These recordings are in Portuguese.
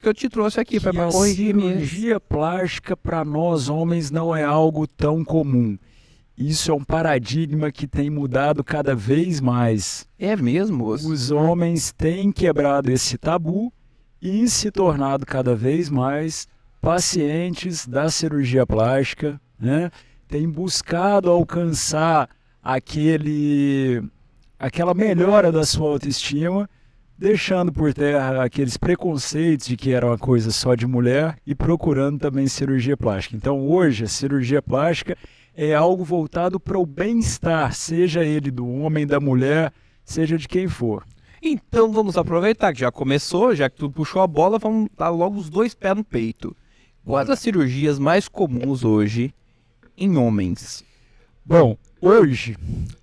que eu te trouxe aqui para a corrigir minha... cirurgia plástica para nós homens não é algo tão comum. Isso é um paradigma que tem mudado cada vez mais. É mesmo? Os homens têm quebrado esse tabu e se tornado cada vez mais pacientes da cirurgia plástica, né? Têm buscado alcançar aquela melhora da sua autoestima, deixando por terra aqueles preconceitos de que era uma coisa só de mulher e procurando também cirurgia plástica. Então hoje a cirurgia plástica é algo voltado para o bem-estar, seja ele do homem, da mulher, seja de quem for. Então vamos aproveitar que já começou, já que tu puxou a bola, vamos dar logo os 2 pés no peito. Quais as cirurgias mais comuns hoje em homens? Bom, hoje,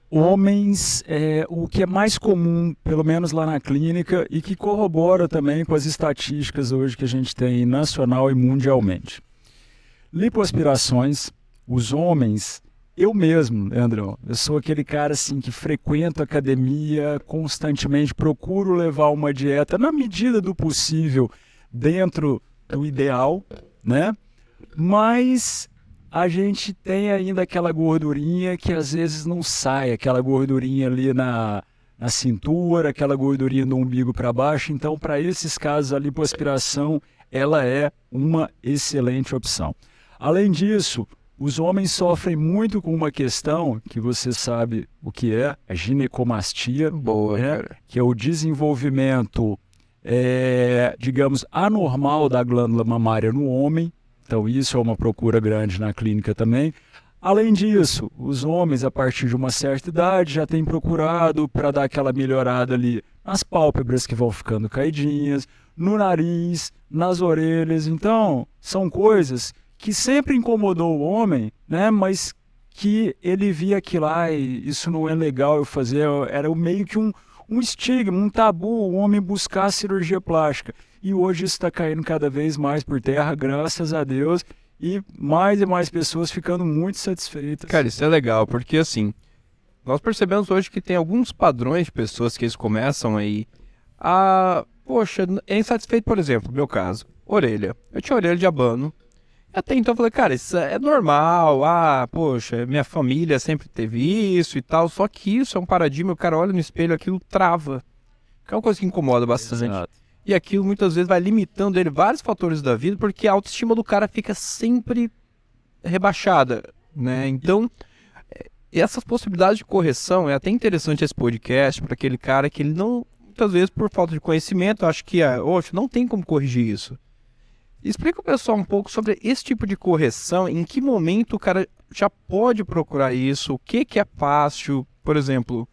homens, o que é mais comum, pelo menos lá na clínica, e que corrobora também com as estatísticas hoje que a gente tem nacional e mundialmente. Lipoaspirações, os homens, eu mesmo, Leandrão, eu sou aquele cara assim que frequento academia constantemente, procuro levar uma dieta na medida do possível dentro do ideal, né? Mas a gente tem ainda aquela gordurinha que às vezes não sai, aquela gordurinha ali na cintura, aquela gordurinha do umbigo para baixo. Então, para esses casos, a lipoaspiração ela é uma excelente opção. Além disso, os homens sofrem muito com uma questão que você sabe o que é, a ginecomastia. Boa, né? cara. Que é o desenvolvimento, digamos, anormal da glândula mamária no homem. Então isso é uma procura grande na clínica também. Além disso, os homens a partir de uma certa idade já têm procurado para dar aquela melhorada ali nas pálpebras que vão ficando caidinhas, no nariz, nas orelhas. Então são coisas que sempre incomodou o homem, né? Mas que ele via que lá e isso não é legal eu fazer, era meio que um estigma, um tabu, o homem buscar a cirurgia plástica. E hoje isso está caindo cada vez mais por terra, graças a Deus, e mais pessoas ficando muito satisfeitas. Cara, isso é legal, porque assim, nós percebemos hoje que tem alguns padrões de pessoas que eles começam aí poxa, é insatisfeito, por exemplo, no meu caso, orelha. Eu tinha orelha de abano. Até então eu falei, cara, isso é normal, poxa, minha família sempre teve isso e tal, só que isso é um paradigma, o cara olha no espelho, aquilo trava, que é uma coisa que incomoda bastante. Exato. E aquilo muitas vezes vai limitando ele vários fatores da vida, porque a autoestima do cara fica sempre rebaixada, né? Então, essas possibilidades de correção, é até interessante esse podcast para aquele cara que ele não, muitas vezes por falta de conhecimento, acha que, não tem como corrigir isso. Explica o pessoal um pouco sobre esse tipo de correção, em que momento o cara já pode procurar isso, o que é fácil, por exemplo,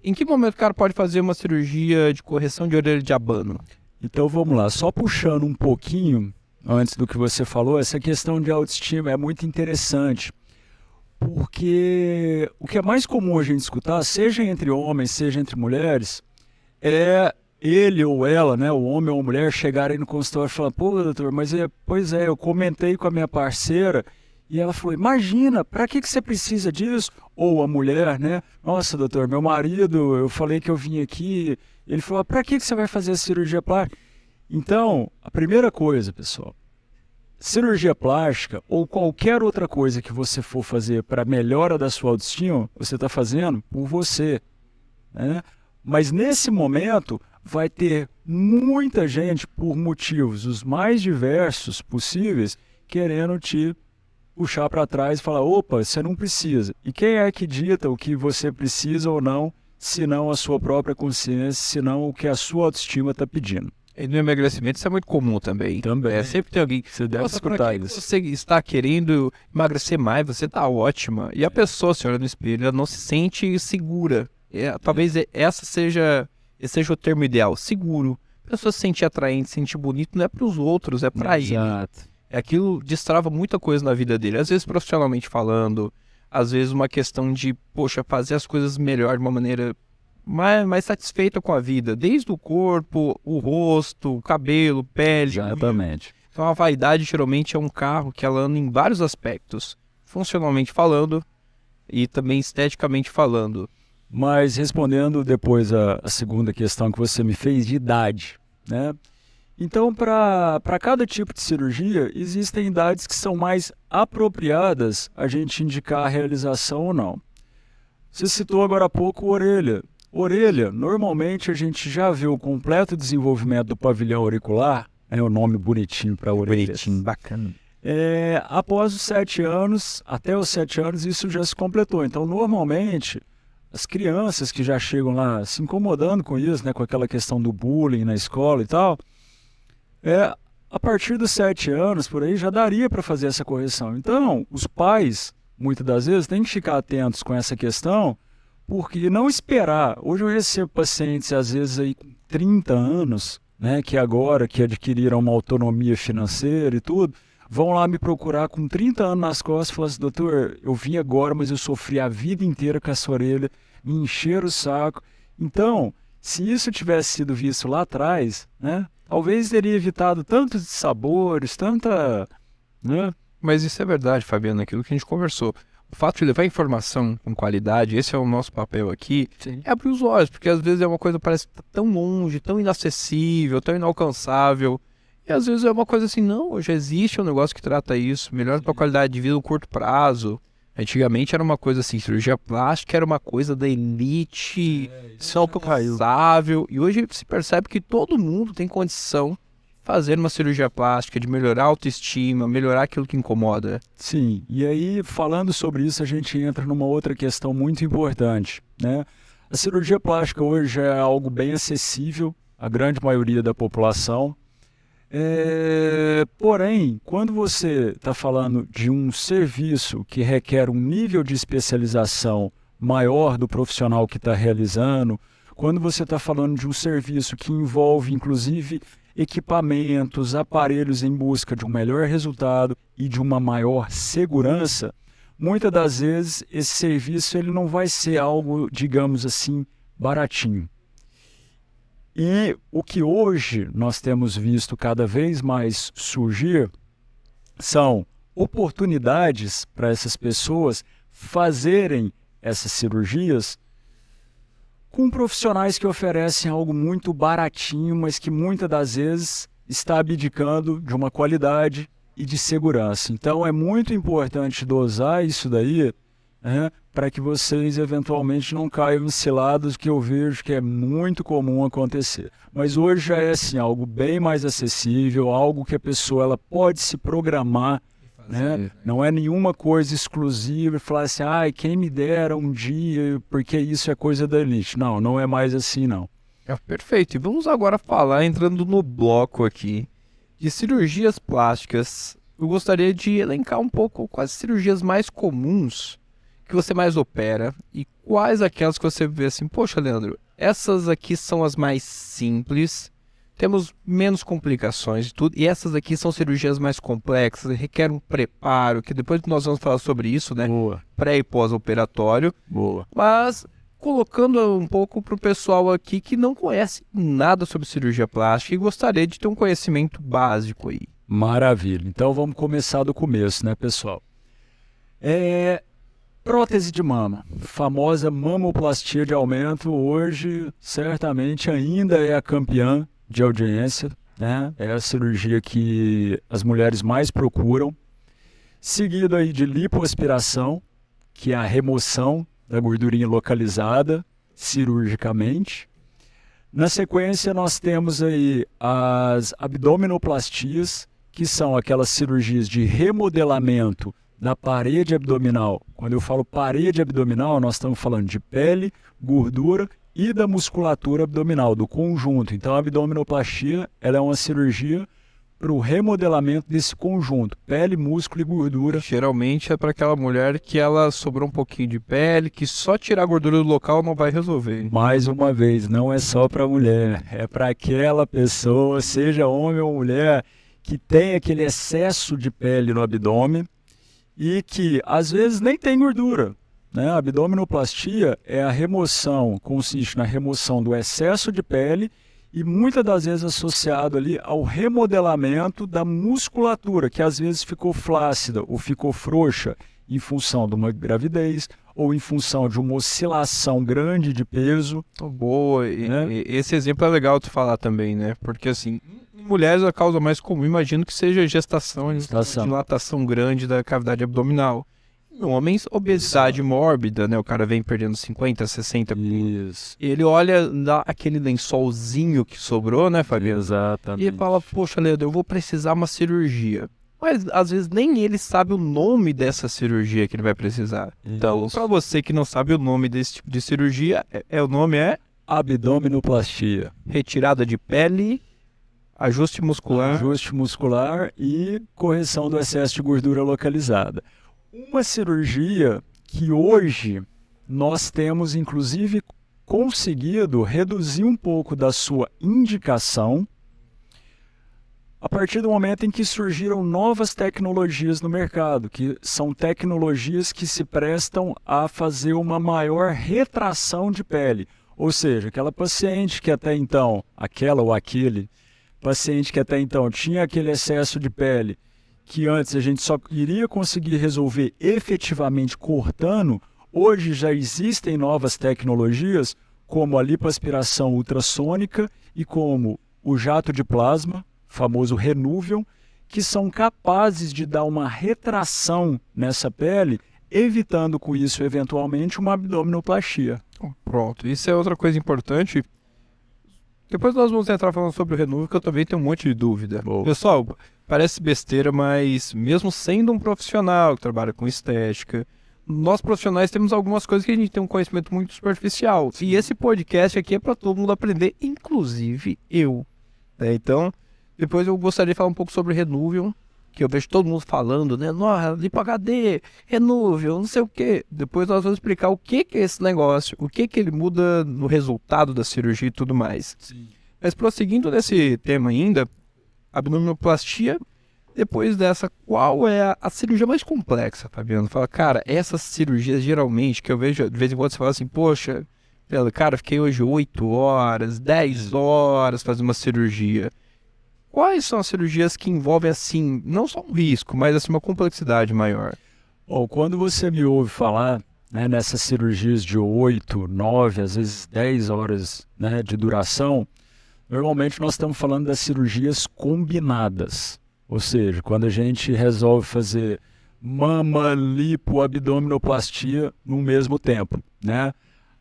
em que momento o cara pode fazer uma cirurgia de correção de orelha de abano? Então vamos lá, só puxando um pouquinho antes do que você falou, essa questão de autoestima é muito interessante, porque o que é mais comum a gente escutar, seja entre homens, seja entre mulheres, é ele ou ela, né, o homem ou a mulher, chegarem no consultório e falar, pô, doutor, mas eu comentei com a minha parceira e ela falou, imagina, para que você precisa disso? Ou a mulher, né, nossa, doutor, meu marido, eu falei que eu vim aqui, ele falou, para que você vai fazer a cirurgia plástica? Então, a primeira coisa, pessoal, cirurgia plástica ou qualquer outra coisa que você for fazer para melhora da sua autoestima, você está fazendo por você, né? Mas nesse momento vai ter muita gente, por motivos os mais diversos possíveis, querendo te puxar para trás e falar, opa, você não precisa. E quem é que dita o que você precisa ou não, se não a sua própria consciência, se não o que a sua autoestima está pedindo. E no emagrecimento isso é muito comum também. Também. Sempre tem alguém que Você deve escutar isso. Você está querendo emagrecer mais, você está ótima. E a pessoa, se olha no espelho, ela não se sente segura. Talvez esse seja o termo ideal, seguro. A pessoa se sentir atraente, se sentir bonito, não é para os outros, é para ele. Exato. Aquilo destrava muita coisa na vida dele. Às vezes profissionalmente falando, às vezes uma questão de, poxa, fazer as coisas melhor de uma maneira mais satisfeita com a vida. Desde o corpo, o rosto, o cabelo, pele. Exatamente. Então a vaidade geralmente é um carro que ela anda em vários aspectos. Funcionalmente falando e também esteticamente falando. Mas respondendo depois a segunda questão que você me fez de idade, né? Então, para cada tipo de cirurgia, existem idades que são mais apropriadas a gente indicar a realização ou não. Você citou agora há pouco orelha. Orelha, normalmente a gente já vê o completo desenvolvimento do pavilhão auricular, é o nome bonitinho para orelha. Bonitinho, bacana. Após os 7 anos, até os 7 anos, isso já se completou. Então, normalmente, as crianças que já chegam lá se incomodando com isso, né, com aquela questão do bullying na escola e tal, a partir dos 7 anos, por aí, já daria para fazer essa correção. Então, os pais, muitas das vezes, têm que ficar atentos com essa questão, porque não esperar. Hoje eu recebo pacientes, às vezes, aí com 30 anos, né, que agora que adquiriram uma autonomia financeira e tudo, vão lá me procurar com 30 anos nas costas e falam assim, doutor, eu vim agora, mas eu sofri a vida inteira com essa orelha, me encheram o saco. Então, se isso tivesse sido visto lá atrás, né, talvez teria evitado tantos sabores, tanta... né? Mas isso é verdade, Fabiano, aquilo que a gente conversou. O fato de levar informação com qualidade, esse é o nosso papel aqui, Sim. é abrir os olhos, porque às vezes é uma coisa que parece tão longe, tão inacessível, tão inalcançável. E às vezes é uma coisa assim, não, já existe um negócio que trata isso, melhora a qualidade de vida no curto prazo. Antigamente era uma coisa assim, cirurgia plástica era uma coisa da elite, inalcançável. E hoje se percebe que todo mundo tem condição de fazer uma cirurgia plástica, de melhorar a autoestima, melhorar aquilo que incomoda. Sim, e aí falando sobre isso a gente entra numa outra questão muito importante, né? A cirurgia plástica hoje é algo bem acessível à grande maioria da população. Porém, quando você está falando de um serviço que requer um nível de especialização maior do profissional que está realizando, quando você está falando de um serviço que envolve, inclusive, equipamentos, aparelhos em busca de um melhor resultado e de uma maior segurança, muitas das vezes esse serviço ele não vai ser algo, digamos assim, baratinho. E o que hoje nós temos visto cada vez mais surgir são oportunidades para essas pessoas fazerem essas cirurgias com profissionais que oferecem algo muito baratinho, mas que muitas das vezes está abdicando de uma qualidade e de segurança. Então é muito importante dosar isso daí, né, para que vocês eventualmente não caiam em ciladas, que eu vejo que é muito comum acontecer. Mas hoje já é assim, algo bem mais acessível, algo que a pessoa ela pode se programar, né? Não é nenhuma coisa exclusiva e falar assim, quem me dera um dia, porque isso é coisa da elite. Não, não é mais assim, não. Perfeito. E vamos agora falar, entrando no bloco aqui, de cirurgias plásticas. Eu gostaria de elencar um pouco quais cirurgias mais comuns que você mais opera e quais aquelas que você vê assim, poxa, Leandro, essas aqui são as mais simples, temos menos complicações e tudo, e essas aqui são cirurgias mais complexas, requer um preparo, que depois nós vamos falar sobre isso, né? Boa. Pré e pós-operatório. Boa. Mas colocando um pouco para o pessoal aqui que não conhece nada sobre cirurgia plástica e gostaria de ter um conhecimento básico aí. Maravilha. Então vamos começar do começo, né, pessoal? Prótese de mama, famosa mamoplastia de aumento, hoje certamente ainda é a campeã de audiência, né? É a cirurgia que as mulheres mais procuram. Seguido aí de lipoaspiração, que é a remoção da gordurinha localizada cirurgicamente. Na sequência nós temos aí as abdominoplastias, que são aquelas cirurgias de remodelamento da parede abdominal. Quando eu falo parede abdominal, nós estamos falando de pele, gordura e da musculatura abdominal, do conjunto. Então a abdominoplastia ela é uma cirurgia para o remodelamento desse conjunto, pele, músculo e gordura. Geralmente é para aquela mulher que ela sobrou um pouquinho de pele, que só tirar a gordura do local não vai resolver. Mais uma vez, não é só para mulher, é para aquela pessoa, seja homem ou mulher, que tem aquele excesso de pele no abdômen e que às vezes nem tem gordura, né? A abdominoplastia é a remoção, consiste na remoção do excesso de pele e muitas das vezes associado ali ao remodelamento da musculatura, que às vezes ficou flácida ou ficou frouxa em função de uma gravidez ou em função de uma oscilação grande de peso. Boa, né? Esse exemplo é legal tu falar também, né? Porque assim, Mulheres, a causa mais comum, imagino que seja gestação. Dilatação grande da cavidade abdominal. Em homens, obesidade mórbida, né? O cara vem perdendo 50, 60 quilos. Ele olha aquele lençolzinho que sobrou, né, Fabiano? Exatamente. E ele fala, poxa, Leandro, eu vou precisar uma cirurgia. Mas, às vezes, nem ele sabe o nome dessa cirurgia que ele vai precisar. Então, para você que não sabe o nome desse tipo de cirurgia, o nome é... abdominoplastia. Retirada de pele... Ajuste muscular e correção do excesso de gordura localizada. Uma cirurgia que hoje nós temos, inclusive, conseguido reduzir um pouco da sua indicação a partir do momento em que surgiram novas tecnologias no mercado, que são tecnologias que se prestam a fazer uma maior retração de pele. Ou seja, aquela paciente que até então, aquele paciente que até então tinha aquele excesso de pele que antes a gente só iria conseguir resolver efetivamente cortando, hoje já existem novas tecnologias como a lipoaspiração ultrassônica e como o jato de plasma, famoso Renuvion, que são capazes de dar uma retração nessa pele, evitando com isso eventualmente uma abdominoplastia. Pronto, isso é outra coisa importante. Depois nós vamos entrar falando sobre o Renuvion, que eu também tenho um monte de dúvida. Pessoal, parece besteira, mas mesmo sendo um profissional que trabalha com estética, nós profissionais temos algumas coisas que a gente tem um conhecimento muito superficial. E esse podcast aqui é para todo mundo aprender, inclusive eu. Então, depois eu gostaria de falar um pouco sobre o Renuvion, que eu vejo todo mundo falando, né? Nossa, Lipo HD, Renuvion, não sei o quê. Depois nós vamos explicar o que é esse negócio, o que ele muda no resultado da cirurgia e tudo mais. Sim. Mas prosseguindo nesse tema ainda, abdominoplastia, depois dessa, qual é a cirurgia mais complexa, Fabiano? Fala, cara, essas cirurgias geralmente, que eu vejo de vez em quando você fala assim, poxa, cara, fiquei hoje 8 horas, 10 horas fazendo uma cirurgia. Quais são as cirurgias que envolvem, assim, não só um risco, mas assim, uma complexidade maior? Quando você me ouve falar, né, nessas cirurgias de 8, 9, às vezes 10 horas, né, de duração, normalmente nós estamos falando das cirurgias combinadas. Ou seja, quando a gente resolve fazer mama, lipo, abdominoplastia no mesmo tempo, né?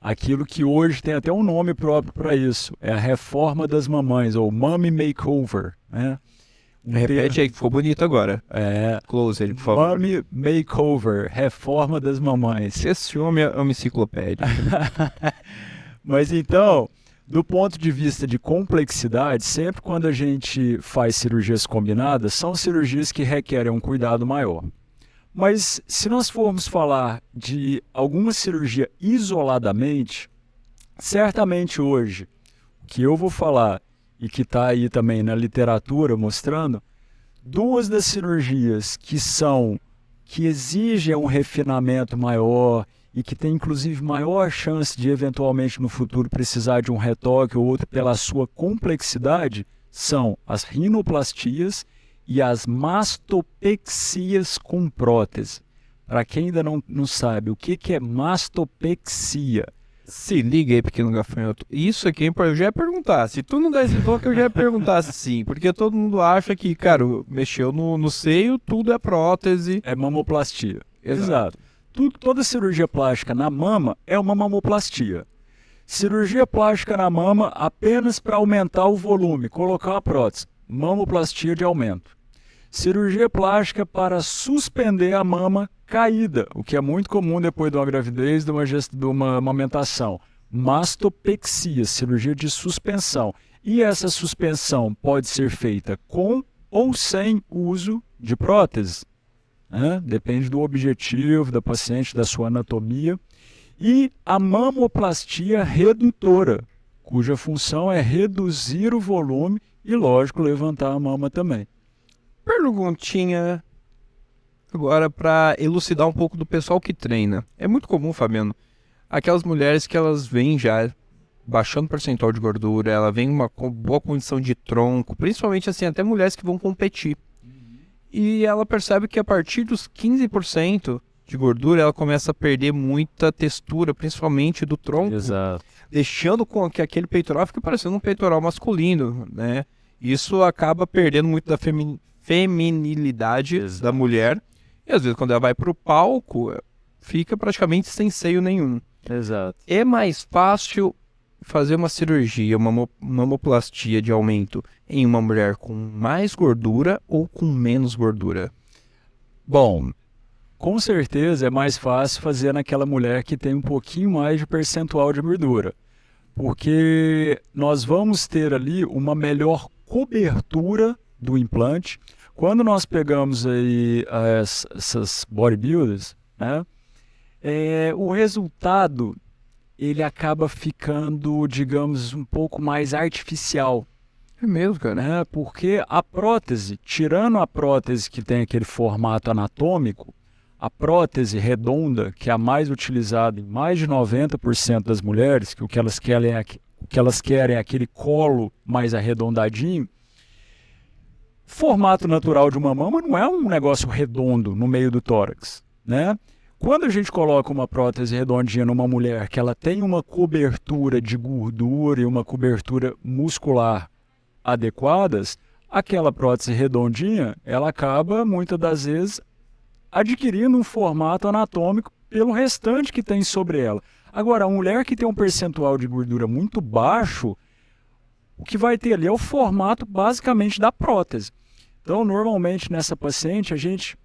Aquilo que hoje tem até um nome próprio para isso, é a reforma das mamães, ou Mommy Makeover, né? Repete aí, que ficou bonito agora. Close ele, por favor. Mommy Makeover, reforma das mamães. Esse homem é uma enciclopédia. Mas então, do ponto de vista de complexidade, sempre quando a gente faz cirurgias combinadas, são cirurgias que requerem um cuidado maior. Mas se nós formos falar de alguma cirurgia isoladamente, certamente hoje, o que eu vou falar e que está aí também na literatura mostrando, duas das cirurgias que exigem um refinamento maior e que tem inclusive maior chance de eventualmente no futuro precisar de um retoque ou outro pela sua complexidade, são as rinoplastias e as mastopexias com prótese. Para quem ainda não sabe, o que é mastopexia? Se liga aí, pequeno gafanhoto. Isso aqui eu já ia perguntar. Se tu não dá esse toque, eu já ia perguntar sim. Porque todo mundo acha que, cara, mexeu no seio, tudo é prótese. É mamoplastia. Exato. Toda cirurgia plástica na mama é uma mamoplastia. Cirurgia plástica na mama apenas para aumentar o volume, colocar uma prótese. Mamoplastia de aumento. Cirurgia plástica para suspender a mama caída, o que é muito comum depois de uma gravidez, de uma amamentação. Mastopexia, cirurgia de suspensão. E essa suspensão pode ser feita com ou sem uso de prótese. Depende do objetivo da paciente, da sua anatomia. E a mamoplastia redutora, cuja função é reduzir o volume e, lógico, levantar a mama também. Perguntinha agora para elucidar um pouco do pessoal que treina. É muito comum, Fabiano, aquelas mulheres que elas vêm já baixando o percentual de gordura, ela vem uma boa condição de tronco, principalmente assim, até mulheres que vão competir. E ela percebe que a partir dos 15% de gordura, ela começa a perder muita textura, principalmente do tronco. Exato. Deixando com que aquele peitoral fique parecendo um peitoral masculino, né? Isso acaba perdendo muito da feminilidade da mulher. E às vezes quando ela vai pro palco, fica praticamente sem seio nenhum. Exato. É mais fácil fazer uma cirurgia, uma mamoplastia de aumento em uma mulher com mais gordura ou com menos gordura? Bom, com certeza é mais fácil fazer naquela mulher que tem um pouquinho mais de percentual de gordura, porque nós vamos ter ali uma melhor cobertura do implante. Quando nós pegamos aí essas bodybuilders, né, o resultado ele acaba ficando, digamos, um pouco mais artificial. É mesmo, cara. Né? Porque a prótese, tirando a prótese que tem aquele formato anatômico, a prótese redonda, que é a mais utilizada em mais de 90% das mulheres, que o que elas querem é aquele colo mais arredondadinho, formato natural de uma mama não é um negócio redondo no meio do tórax, né? Quando a gente coloca uma prótese redondinha numa mulher que ela tem uma cobertura de gordura e uma cobertura muscular adequadas, aquela prótese redondinha, ela acaba, muitas das vezes, adquirindo um formato anatômico pelo restante que tem sobre ela. Agora, a mulher que tem um percentual de gordura muito baixo, o que vai ter ali é o formato basicamente da prótese. Então, normalmente, nessa paciente, a gente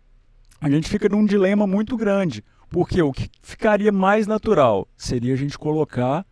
fica num dilema muito grande, porque o que ficaria mais natural seria a gente colocar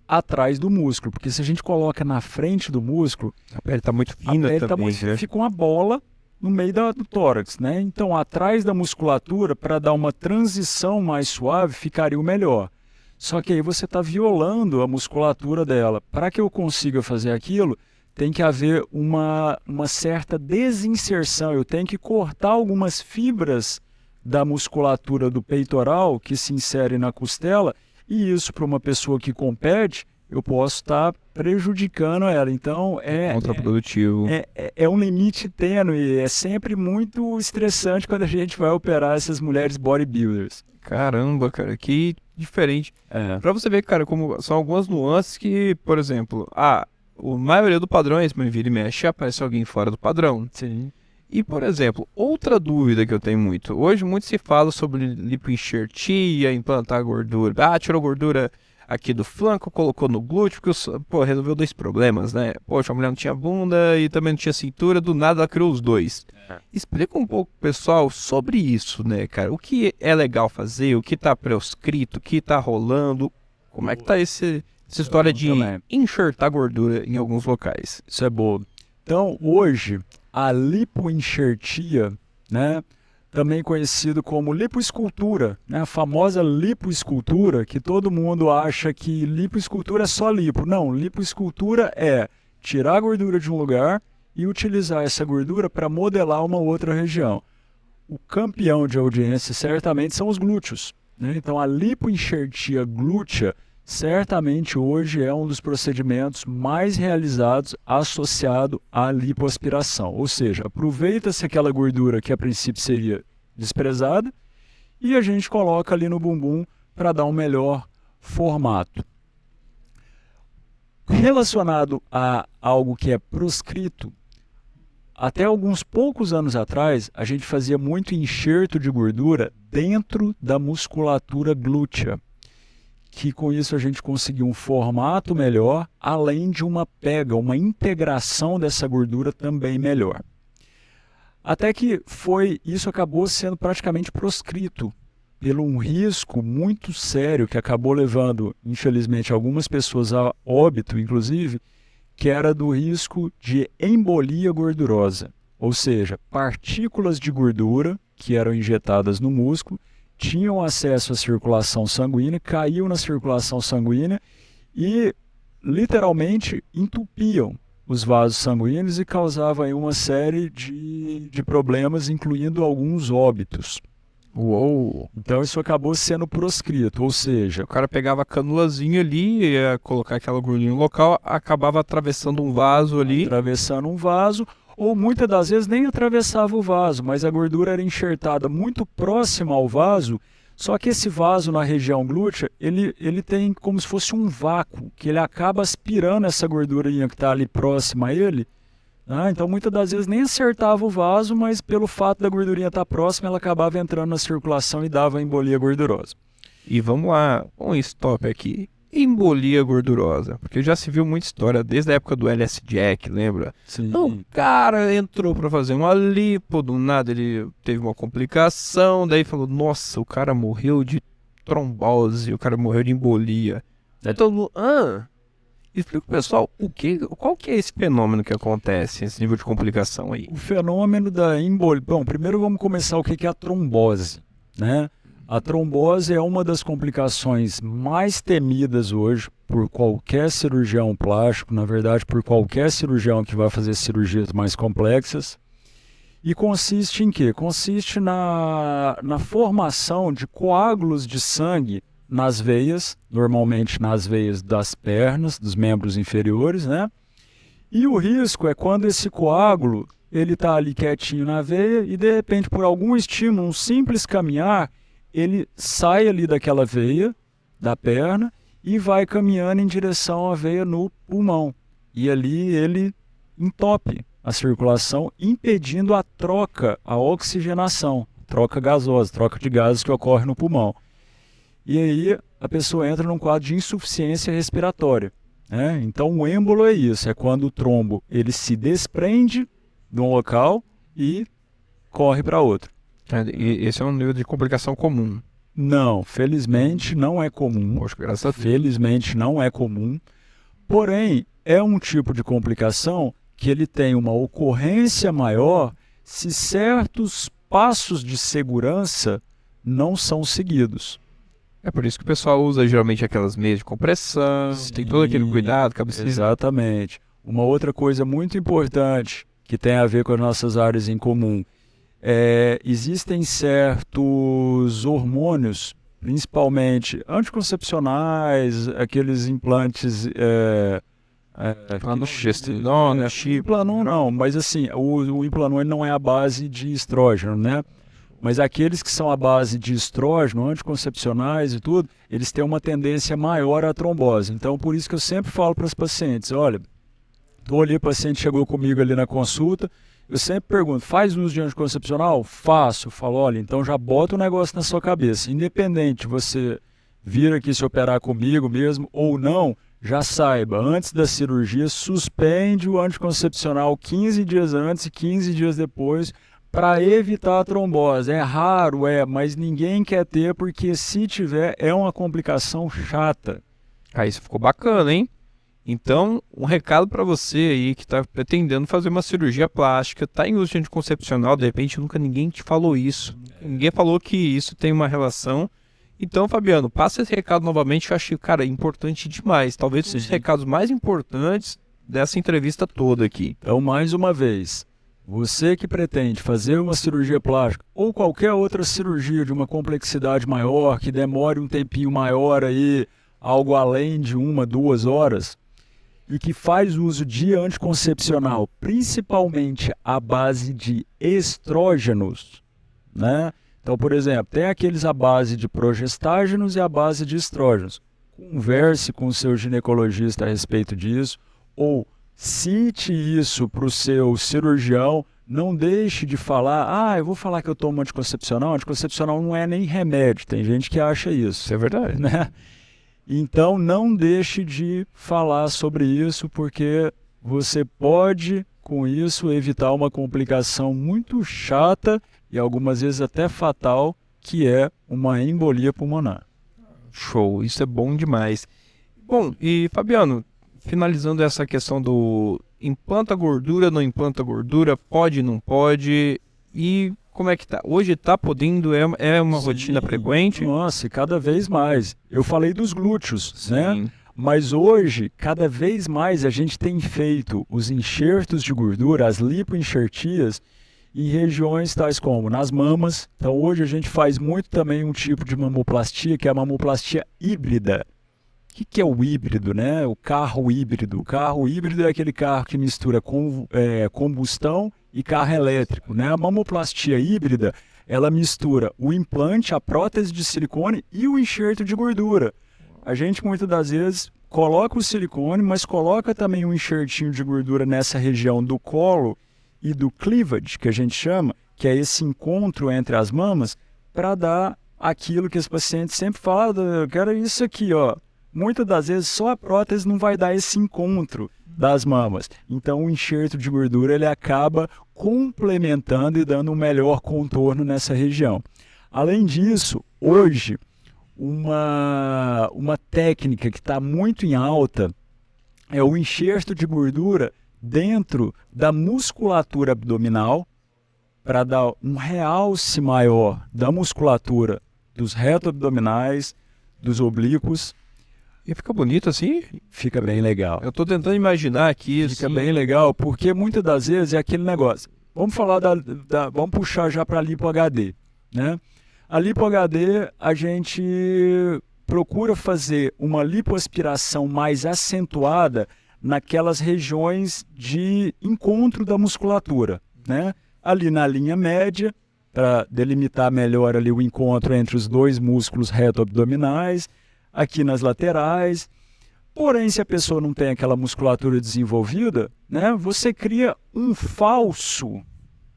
atrás do músculo, porque se a gente coloca na frente do músculo, A pele tá muito fina a pele também, né? fica uma bola no meio do tórax, né? Então, atrás da musculatura, para dar uma transição mais suave, ficaria o melhor. Só que aí você está violando a musculatura dela. Para que eu consiga fazer aquilo, tem que haver uma certa desinserção. Eu tenho que cortar algumas fibras da musculatura do peitoral que se insere na costela, e isso para uma pessoa que compete, eu posso estar prejudicando ela. Então, Contraprodutivo. é um limite tênue, é sempre muito estressante quando a gente vai operar essas mulheres bodybuilders. Caramba, cara, que diferente. Pra você ver, cara, como são algumas nuances que, por exemplo, a maioria do padrão é esse, mas vira e mexe, aparece alguém fora do padrão. Sim. E, por exemplo, outra dúvida que eu tenho muito. Hoje muito se fala sobre lipoenxertia, implantar gordura. Ah, tirou gordura aqui do flanco, colocou no glúteo, porque resolveu dois problemas, né? Poxa, a mulher não tinha bunda e também não tinha cintura, do nada ela criou os dois. Explica um pouco, pessoal, sobre isso, né, cara? O que é legal fazer, o que tá prescrito, o que tá rolando, como é que tá essa história de enxertar gordura em alguns locais? Isso é bom. Então, hoje, a lipoenxertia, né, também conhecido como lipoescultura, né, a famosa lipoescultura, que todo mundo acha que lipoescultura é só lipo. Não, lipoescultura é tirar a gordura de um lugar e utilizar essa gordura para modelar uma outra região. O campeão de audiência certamente são os glúteos, né? Então, a lipoenxertia glútea certamente hoje é um dos procedimentos mais realizados associado à lipoaspiração. Ou seja, aproveita-se aquela gordura que a princípio seria desprezada e a gente coloca ali no bumbum para dar um melhor formato. Relacionado a algo que é proscrito, até alguns poucos anos atrás, a gente fazia muito enxerto de gordura dentro da musculatura glútea, que com isso a gente conseguia um formato melhor, além de uma pega, uma integração dessa gordura também melhor. Até que isso acabou sendo praticamente proscrito pelo um risco muito sério que acabou levando, infelizmente, algumas pessoas a óbito, inclusive, que era do risco de embolia gordurosa, ou seja, partículas de gordura que eram injetadas no músculo tinham acesso à circulação sanguínea, caíam na circulação sanguínea e literalmente entupiam os vasos sanguíneos e causavam aí uma série de problemas, incluindo alguns óbitos. Uou! Então isso acabou sendo proscrito, ou seja, O cara pegava a canulazinha ali, ia colocar aquela gordura no local, acabava atravessando um vaso ali. atravessando um vaso, ou muitas das vezes nem atravessava o vaso, mas a gordura era enxertada muito próxima ao vaso, só que esse vaso na região glútea, ele tem como se fosse um vácuo, que ele acaba aspirando essa gordurinha que está ali próxima a ele, Então, muitas das vezes nem acertava o vaso, mas pelo fato da gordurinha estar próxima, ela acabava entrando na circulação e dava embolia gordurosa. E vamos lá, um stop aqui. Embolia gordurosa, porque já se viu muita história desde a época do LS Jack, lembra? Sim. O cara entrou pra fazer uma lipo, do nada ele teve uma complicação, daí falou, nossa, o cara morreu de trombose, o cara morreu de embolia. Daí todo mundo, explica pro pessoal, qual que é esse fenômeno que acontece, esse nível de complicação aí? O fenômeno da embolia... Bom, primeiro vamos começar o que é a trombose, né? A trombose é uma das complicações mais temidas hoje por qualquer cirurgião plástico, na verdade por qualquer cirurgião que vai fazer cirurgias mais complexas. E consiste em quê? Consiste na formação de coágulos de sangue nas veias, normalmente nas veias das pernas, dos membros inferiores, né? E o risco é quando esse coágulo ele está ali quietinho na veia e de repente por algum estímulo, um simples caminhar, ele sai ali daquela veia da perna e vai caminhando em direção à veia no pulmão. E ali ele entope a circulação, impedindo a troca, a oxigenação, troca gasosa, troca de gases que ocorre no pulmão. E aí a pessoa entra num quadro de insuficiência respiratória, né? Então o êmbolo é isso, é quando o trombo ele se desprende de um local e corre para outro. E esse é um nível de complicação comum. Não, felizmente não é comum. Poxa, graças a Deus. Felizmente não é comum. Porém, é um tipo de complicação que ele tem uma ocorrência maior se certos passos de segurança não são seguidos. É por isso que o pessoal usa geralmente aquelas meias de compressão, tem todo aquele cuidado, cabeça. Exatamente. Uma outra coisa muito importante que tem a ver com as nossas áreas em comum. Existem certos hormônios, principalmente anticoncepcionais, aqueles implantes... Progesterona, Implanon não, mas assim, o Implanon ele não é a base de estrógeno, né? Mas aqueles que são a base de estrógeno, anticoncepcionais e tudo, eles têm uma tendência maior à trombose. Então, por isso que eu sempre falo para os pacientes, olha, o paciente chegou comigo ali na consulta, eu sempre pergunto, faz uso de anticoncepcional? Faço. Eu falo, olha, então já bota o negócio na sua cabeça. Independente você vir aqui se operar comigo mesmo ou não, já saiba, antes da cirurgia, suspende o anticoncepcional 15 dias antes e 15 dias depois para evitar a trombose. É raro, mas ninguém quer ter porque se tiver é uma complicação chata. Isso ficou bacana, hein? Então, um recado para você aí que está pretendendo fazer uma cirurgia plástica, está em uso de anticoncepcional, de repente ninguém te falou isso. Ninguém falou que isso tem uma relação. Então, Fabiano, passa esse recado novamente, que eu achei, cara, importante demais. Talvez um dos recados mais importantes dessa entrevista toda aqui. Então, mais uma vez, você que pretende fazer uma cirurgia plástica ou qualquer outra cirurgia de uma complexidade maior, que demore um tempinho maior aí, algo além de 1, 2 horas, e que faz uso de anticoncepcional, principalmente à base de estrógenos, né? Então, por exemplo, tem aqueles à base de progestágenos e à base de estrógenos. Converse com o seu ginecologista a respeito disso, ou cite isso para o seu cirurgião. Não deixe de falar, eu vou falar que eu tomo anticoncepcional. Anticoncepcional não é nem remédio, tem gente que acha isso. Isso é verdade, né? Então, não deixe de falar sobre isso, porque você pode, com isso, evitar uma complicação muito chata e algumas vezes até fatal, que é uma embolia pulmonar. Show, isso é bom demais. Bom, e Fabiano, finalizando essa questão do implanta gordura, não implanta gordura, pode, não pode, e como é que tá? Hoje tá podendo, é uma rotina frequente? Nossa, e cada vez mais. Eu falei dos glúteos, Sim. né? Mas hoje, cada vez mais a gente tem feito os enxertos de gordura, as lipoenxertias, em regiões tais como nas mamas. Então hoje a gente faz muito também um tipo de mamoplastia, que é a mamoplastia híbrida. O que é o híbrido, né? O carro híbrido. O carro híbrido é aquele carro que mistura combustão e carro elétrico, né? A mamoplastia híbrida, ela mistura o implante, a prótese de silicone e o enxerto de gordura. A gente muitas das vezes coloca o silicone, mas coloca também um enxertinho de gordura nessa região do colo e do cleavage, que a gente chama, que é esse encontro entre as mamas, para dar aquilo que os pacientes sempre falam, eu quero isso aqui, ó. Muitas das vezes só a prótese não vai dar esse encontro das mamas. Então o enxerto de gordura ele acaba complementando e dando um melhor contorno nessa região. Além disso, hoje, uma técnica que está muito em alta é o enxerto de gordura dentro da musculatura abdominal para dar um realce maior da musculatura dos reto-abdominais, dos oblíquos. E fica bonito assim? Fica bem legal. Eu tô tentando imaginar aqui. Fica assim, bem legal, porque muitas das vezes é aquele negócio. Vamos falar vamos puxar já para a lipo HD, né? A lipo HD, a gente procura fazer uma lipoaspiração mais acentuada naquelas regiões de encontro da musculatura, né? Ali na linha média, para delimitar melhor ali o encontro entre os dois músculos reto-abdominais, aqui nas laterais. Porém, se a pessoa não tem aquela musculatura desenvolvida, né, você cria um falso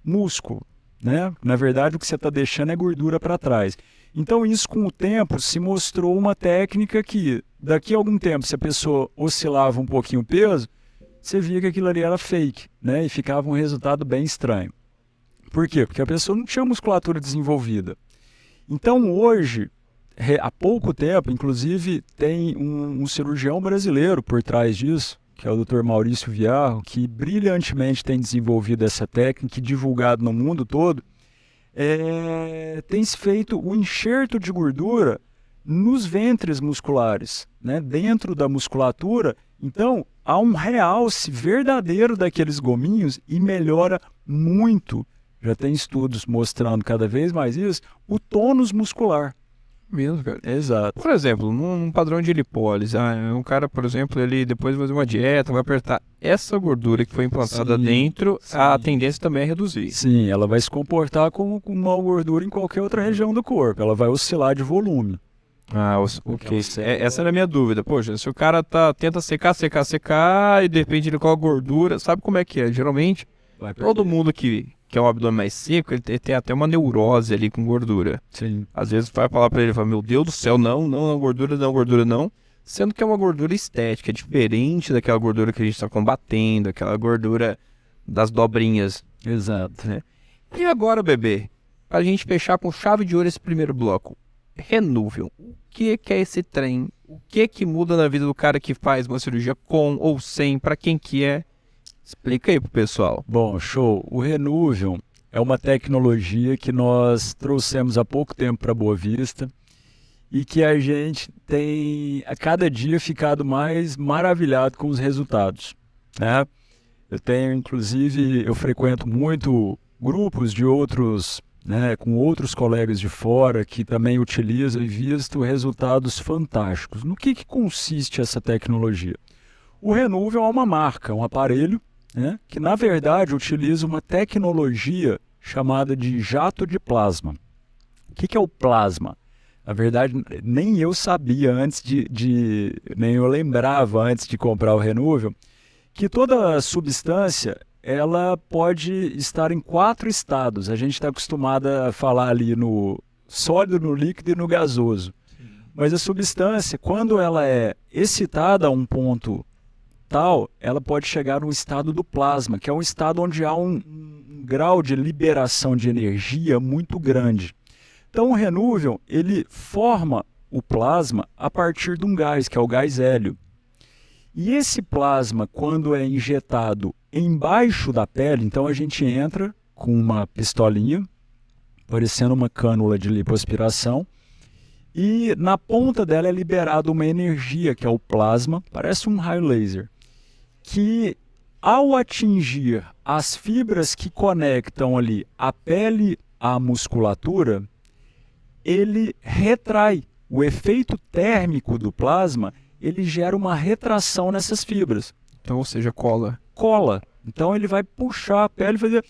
músculo, né? Na verdade, o que você está deixando é gordura para trás. Então, isso com o tempo se mostrou uma técnica que, daqui a algum tempo, se a pessoa oscilava um pouquinho o peso, você via que aquilo ali era fake, né? E ficava um resultado bem estranho. Por quê? Porque a pessoa não tinha musculatura desenvolvida. Então, hoje, há pouco tempo, inclusive, tem um cirurgião brasileiro por trás disso, que é o Dr. Maurício Viarro, que brilhantemente tem desenvolvido essa técnica e divulgado no mundo todo. Tem se feito o enxerto de gordura nos ventres musculares, né? Dentro da musculatura. Então, há um realce verdadeiro daqueles gominhos e melhora muito. Já tem estudos mostrando cada vez mais isso, o tônus muscular. Mesmo, cara. Exato. Por exemplo, num padrão de lipólise, um cara, por exemplo, ele depois vai fazer uma dieta, vai apertar essa gordura que foi implantada dentro, a tendência também é reduzir. Sim, ela vai se comportar como uma gordura em qualquer outra região do corpo, ela vai oscilar de volume. Ok. Essa era a minha dúvida. Poxa, se o cara tenta secar, e de repente ele coloca gordura, sabe como é que é? Geralmente, todo mundo que é um abdômen mais seco, ele tem até uma neurose ali com gordura. Sim. Às vezes vai falar pra ele, fala, meu Deus do céu, não, gordura não. Sendo que é uma gordura estética, é diferente daquela gordura que a gente está combatendo, aquela gordura das dobrinhas. Exato. Né? E agora, bebê, pra gente fechar com chave de ouro esse primeiro bloco. Renúvel. O que é esse trem? O que muda na vida do cara que faz uma cirurgia com ou sem? Pra quem que é? Explica aí pro pessoal. Bom, show. O Renuvium é uma tecnologia que nós trouxemos há pouco tempo para Boa Vista e que a gente tem a cada dia ficado mais maravilhado com os resultados, né? Eu frequento muito grupos de outros, né, com outros colegas de fora que também utilizam e visto resultados fantásticos. No que consiste essa tecnologia? O Renuvium é uma marca, um aparelho, né, que na verdade utiliza uma tecnologia chamada de jato de plasma. O que é o plasma? Na verdade, nem eu sabia nem eu lembrava antes de comprar o Renuvium, que toda substância ela pode estar em 4 estados. A gente está acostumado a falar ali no sólido, no líquido e no gasoso. Mas a substância, quando ela é excitada a um ponto tal, ela pode chegar no estado do plasma, que é um estado onde há um grau de liberação de energia muito grande. Então o Renuvium, ele forma o plasma a partir de um gás, que é o gás hélio. E esse plasma, quando é injetado embaixo da pele, então a gente entra com uma pistolinha, parecendo uma cânula de lipoaspiração, e na ponta dela é liberada uma energia, que é o plasma, parece um raio laser, que ao atingir as fibras que conectam ali a pele à musculatura, ele retrai. O efeito térmico do plasma, ele gera uma retração nessas fibras. Então, ou seja, cola. Então ele vai puxar a pele e fazer...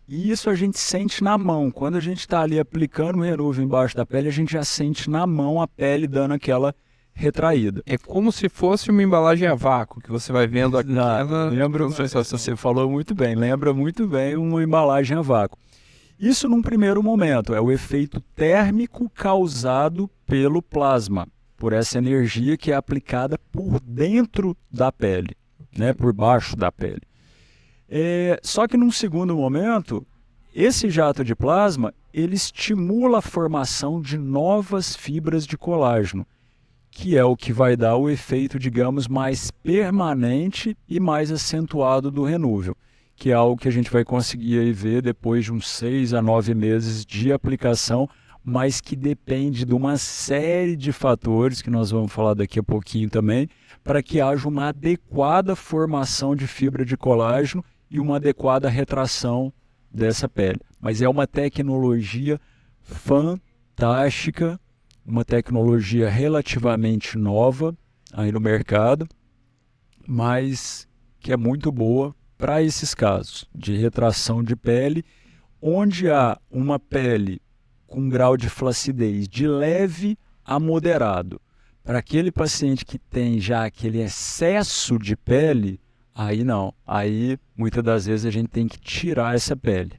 E isso a gente sente na mão. Quando a gente está ali aplicando o Renuvium embaixo da pele, a gente já sente na mão a pele dando aquela retraída. É como se fosse uma embalagem a vácuo, que você vai vendo aquela... Você falou muito bem, lembra muito bem uma embalagem a vácuo. Isso num primeiro momento, é o efeito térmico causado pelo plasma, por essa energia que é aplicada por dentro da pele, né, por baixo da pele. Só que num segundo momento, esse jato de plasma, ele estimula a formação de novas fibras de colágeno, que é o que vai dar o efeito, digamos, mais permanente e mais acentuado do Renúvel, que é algo que a gente vai conseguir aí ver depois de uns 6 a 9 meses de aplicação, mas que depende de uma série de fatores, que nós vamos falar daqui a pouquinho também, para que haja uma adequada formação de fibra de colágeno e uma adequada retração dessa pele. Mas é uma tecnologia fantástica, uma tecnologia relativamente nova aí no mercado, mas que é muito boa para esses casos de retração de pele, onde há uma pele com grau de flacidez de leve a moderado. Para aquele paciente que tem já aquele excesso de pele, aí não. Aí, muitas das vezes, a gente tem que tirar essa pele.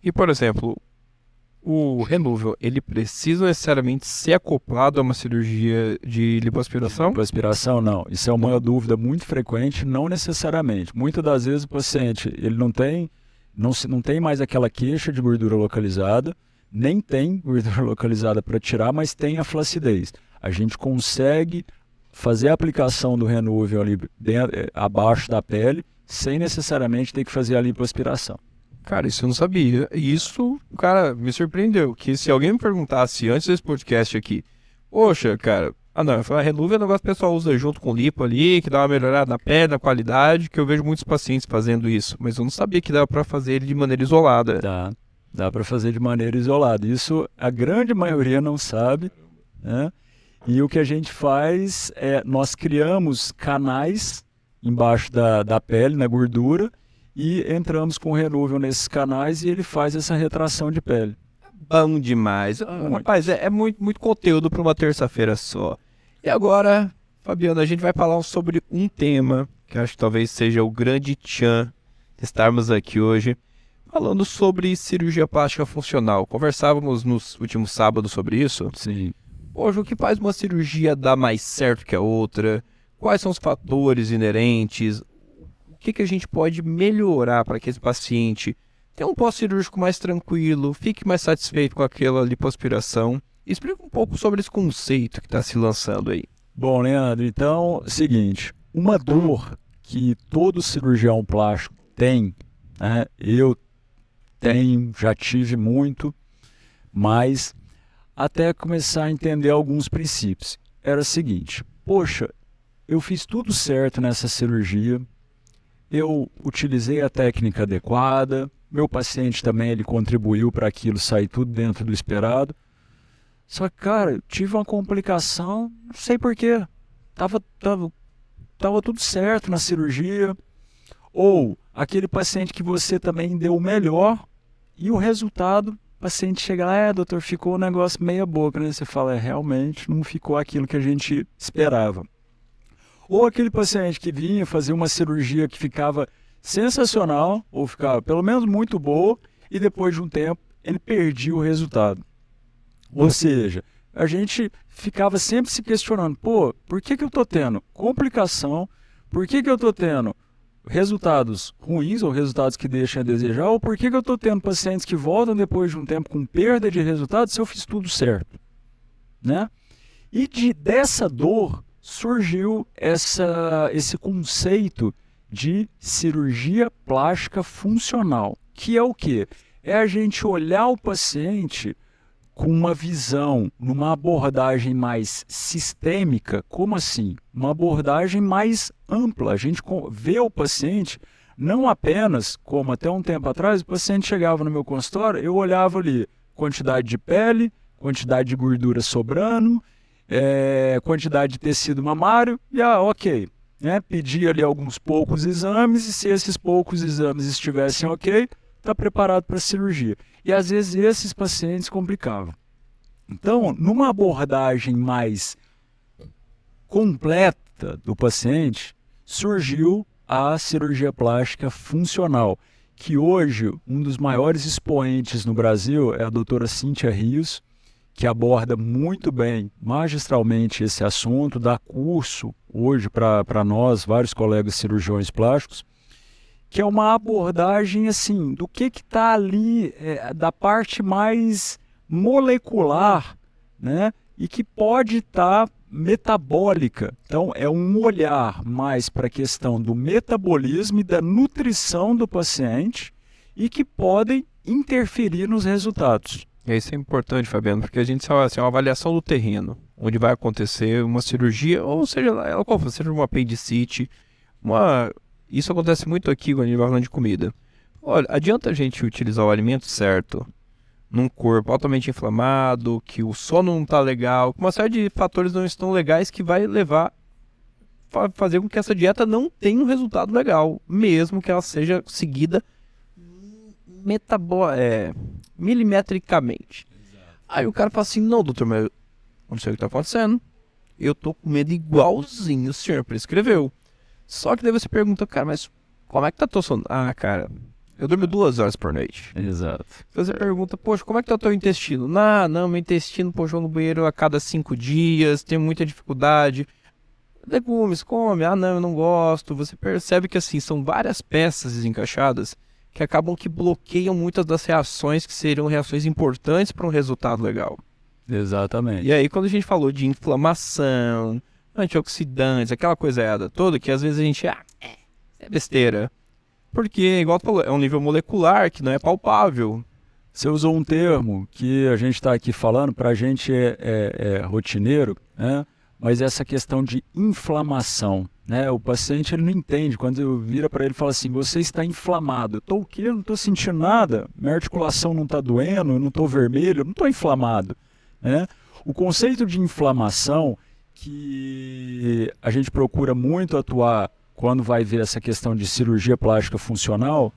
E, por exemplo, o Renúvel, ele precisa necessariamente ser acoplado a uma cirurgia de lipoaspiração? Lipoaspiração, não. Isso é uma dúvida muito frequente, não necessariamente. Muitas das vezes o paciente ele não tem mais aquela queixa de gordura localizada, nem tem gordura localizada para tirar, mas tem a flacidez. A gente consegue fazer a aplicação do Renúvel ali abaixo da pele, sem necessariamente ter que fazer a lipoaspiração. Cara, isso eu não sabia. Isso, cara, me surpreendeu. Que se alguém me perguntasse antes desse podcast aqui, poxa, cara, eu falei, Renúvel é um negócio que o pessoal usa junto com lipo ali, que dá uma melhorada na pele, na qualidade, que eu vejo muitos pacientes fazendo isso. Mas eu não sabia que dava para fazer ele de maneira isolada. Dá para fazer de maneira isolada. Isso a grande maioria não sabe, né? E o que a gente faz é, nós criamos canais embaixo da pele, na gordura, e entramos com o Renúvel nesses canais e ele faz essa retração de pele. Bom demais. Rapaz, é muito conteúdo para uma terça-feira só. E agora, Fabiano, a gente vai falar sobre um tema que acho que talvez seja o grande tchan de estarmos aqui hoje, falando sobre cirurgia plástica funcional. Conversávamos nos últimos sábados sobre isso. Sim. Hoje, o que faz uma cirurgia dar mais certo que a outra? Quais são os fatores inerentes? O que a gente pode melhorar para que esse paciente tenha um pós-cirúrgico mais tranquilo, fique mais satisfeito com aquela lipoaspiração? Explica um pouco sobre esse conceito que está se lançando aí. Bom, Leandro, então, seguinte, uma dor que todo cirurgião plástico tem, né? Eu tenho, já tive muito, mas até começar a entender alguns princípios. Era o seguinte, poxa, eu fiz tudo certo nessa cirurgia, eu utilizei a técnica adequada, meu paciente também ele contribuiu para aquilo sair tudo dentro do esperado. Só que, cara, eu tive uma complicação, não sei porquê. Tava tudo certo na cirurgia. Ou aquele paciente que você também deu o melhor e o resultado, o paciente chega lá, doutor, ficou um negócio meia boca, né? Você fala, realmente não ficou aquilo que a gente esperava. Ou aquele paciente que vinha fazer uma cirurgia que ficava sensacional, ou ficava pelo menos muito boa, e depois de um tempo ele perdia o resultado. Ou seja, a gente ficava sempre se questionando, pô, por que eu estou tendo complicação, por que eu estou tendo resultados ruins ou resultados que deixam a desejar, ou por que eu estou tendo pacientes que voltam depois de um tempo com perda de resultados se eu fiz tudo certo, né? E dessa dor surgiu esse conceito de cirurgia plástica funcional, que é o quê? É a gente olhar o paciente com uma visão, numa abordagem mais sistêmica. Como assim? Uma abordagem mais ampla. A gente vê o paciente não apenas, como até um tempo atrás, o paciente chegava no meu consultório, eu olhava ali quantidade de pele, quantidade de gordura sobrando, quantidade de tecido mamário, e ok. Né? Pedia ali alguns poucos exames, e se esses poucos exames estivessem ok, está preparado para a cirurgia. E às vezes esses pacientes complicavam. Então, numa abordagem mais completa do paciente, surgiu a cirurgia plástica funcional, que hoje um dos maiores expoentes no Brasil é a doutora Cíntia Rios, que aborda muito bem, magistralmente, esse assunto, dá curso hoje para nós, vários colegas cirurgiões plásticos, que é uma abordagem assim, do que está ali, da parte mais molecular, né? E que pode estar metabólica. Então, é um olhar mais para a questão do metabolismo e da nutrição do paciente e que podem interferir nos resultados. Isso é importante, Fabiano, porque a gente sabe assim, uma avaliação do terreno, onde vai acontecer uma cirurgia, ou seja, ela qual for, seja uma apendicite, isso acontece muito aqui quando a gente vai falando de comida. Olha, adianta a gente utilizar o alimento certo num corpo altamente inflamado, que o sono não está legal, que uma série de fatores não estão legais que vai levar a fazer com que essa dieta não tenha um resultado legal, mesmo que ela seja seguida milimetricamente. Aí o cara fala assim, não, doutor, mas eu não sei o que está acontecendo. Eu tô com medo igualzinho o senhor prescreveu. Só que daí você pergunta, cara, mas como é que tá teu sono? Ah, cara, eu durmo 2 horas por noite. Exato. Você pergunta, poxa, como é que tá o teu intestino? Não, meu intestino, poxa, eu vou no banheiro a cada 5 dias, tenho muita dificuldade. Legumes, come. Não, eu não gosto. Você percebe que, assim, são várias peças desencaixadas que acabam que bloqueiam muitas das reações que seriam reações importantes para um resultado legal. Exatamente. E aí, quando a gente falou de inflamação, antioxidantes, aquela coisa toda, que às vezes a gente, é besteira. Porque, igual tu falou, é um nível molecular que não é palpável. Você usou um termo que a gente está aqui falando, para a gente é rotineiro, né? Mas essa questão de inflamação, né? O paciente ele não entende, quando eu vira para ele e fala assim, você está inflamado. Eu estou o quê? Eu não estou sentindo nada, minha articulação não está doendo, eu não estou vermelho, eu não estou inflamado, né? O conceito de inflamação que a gente procura muito atuar quando vai ver essa questão de cirurgia plástica funcional,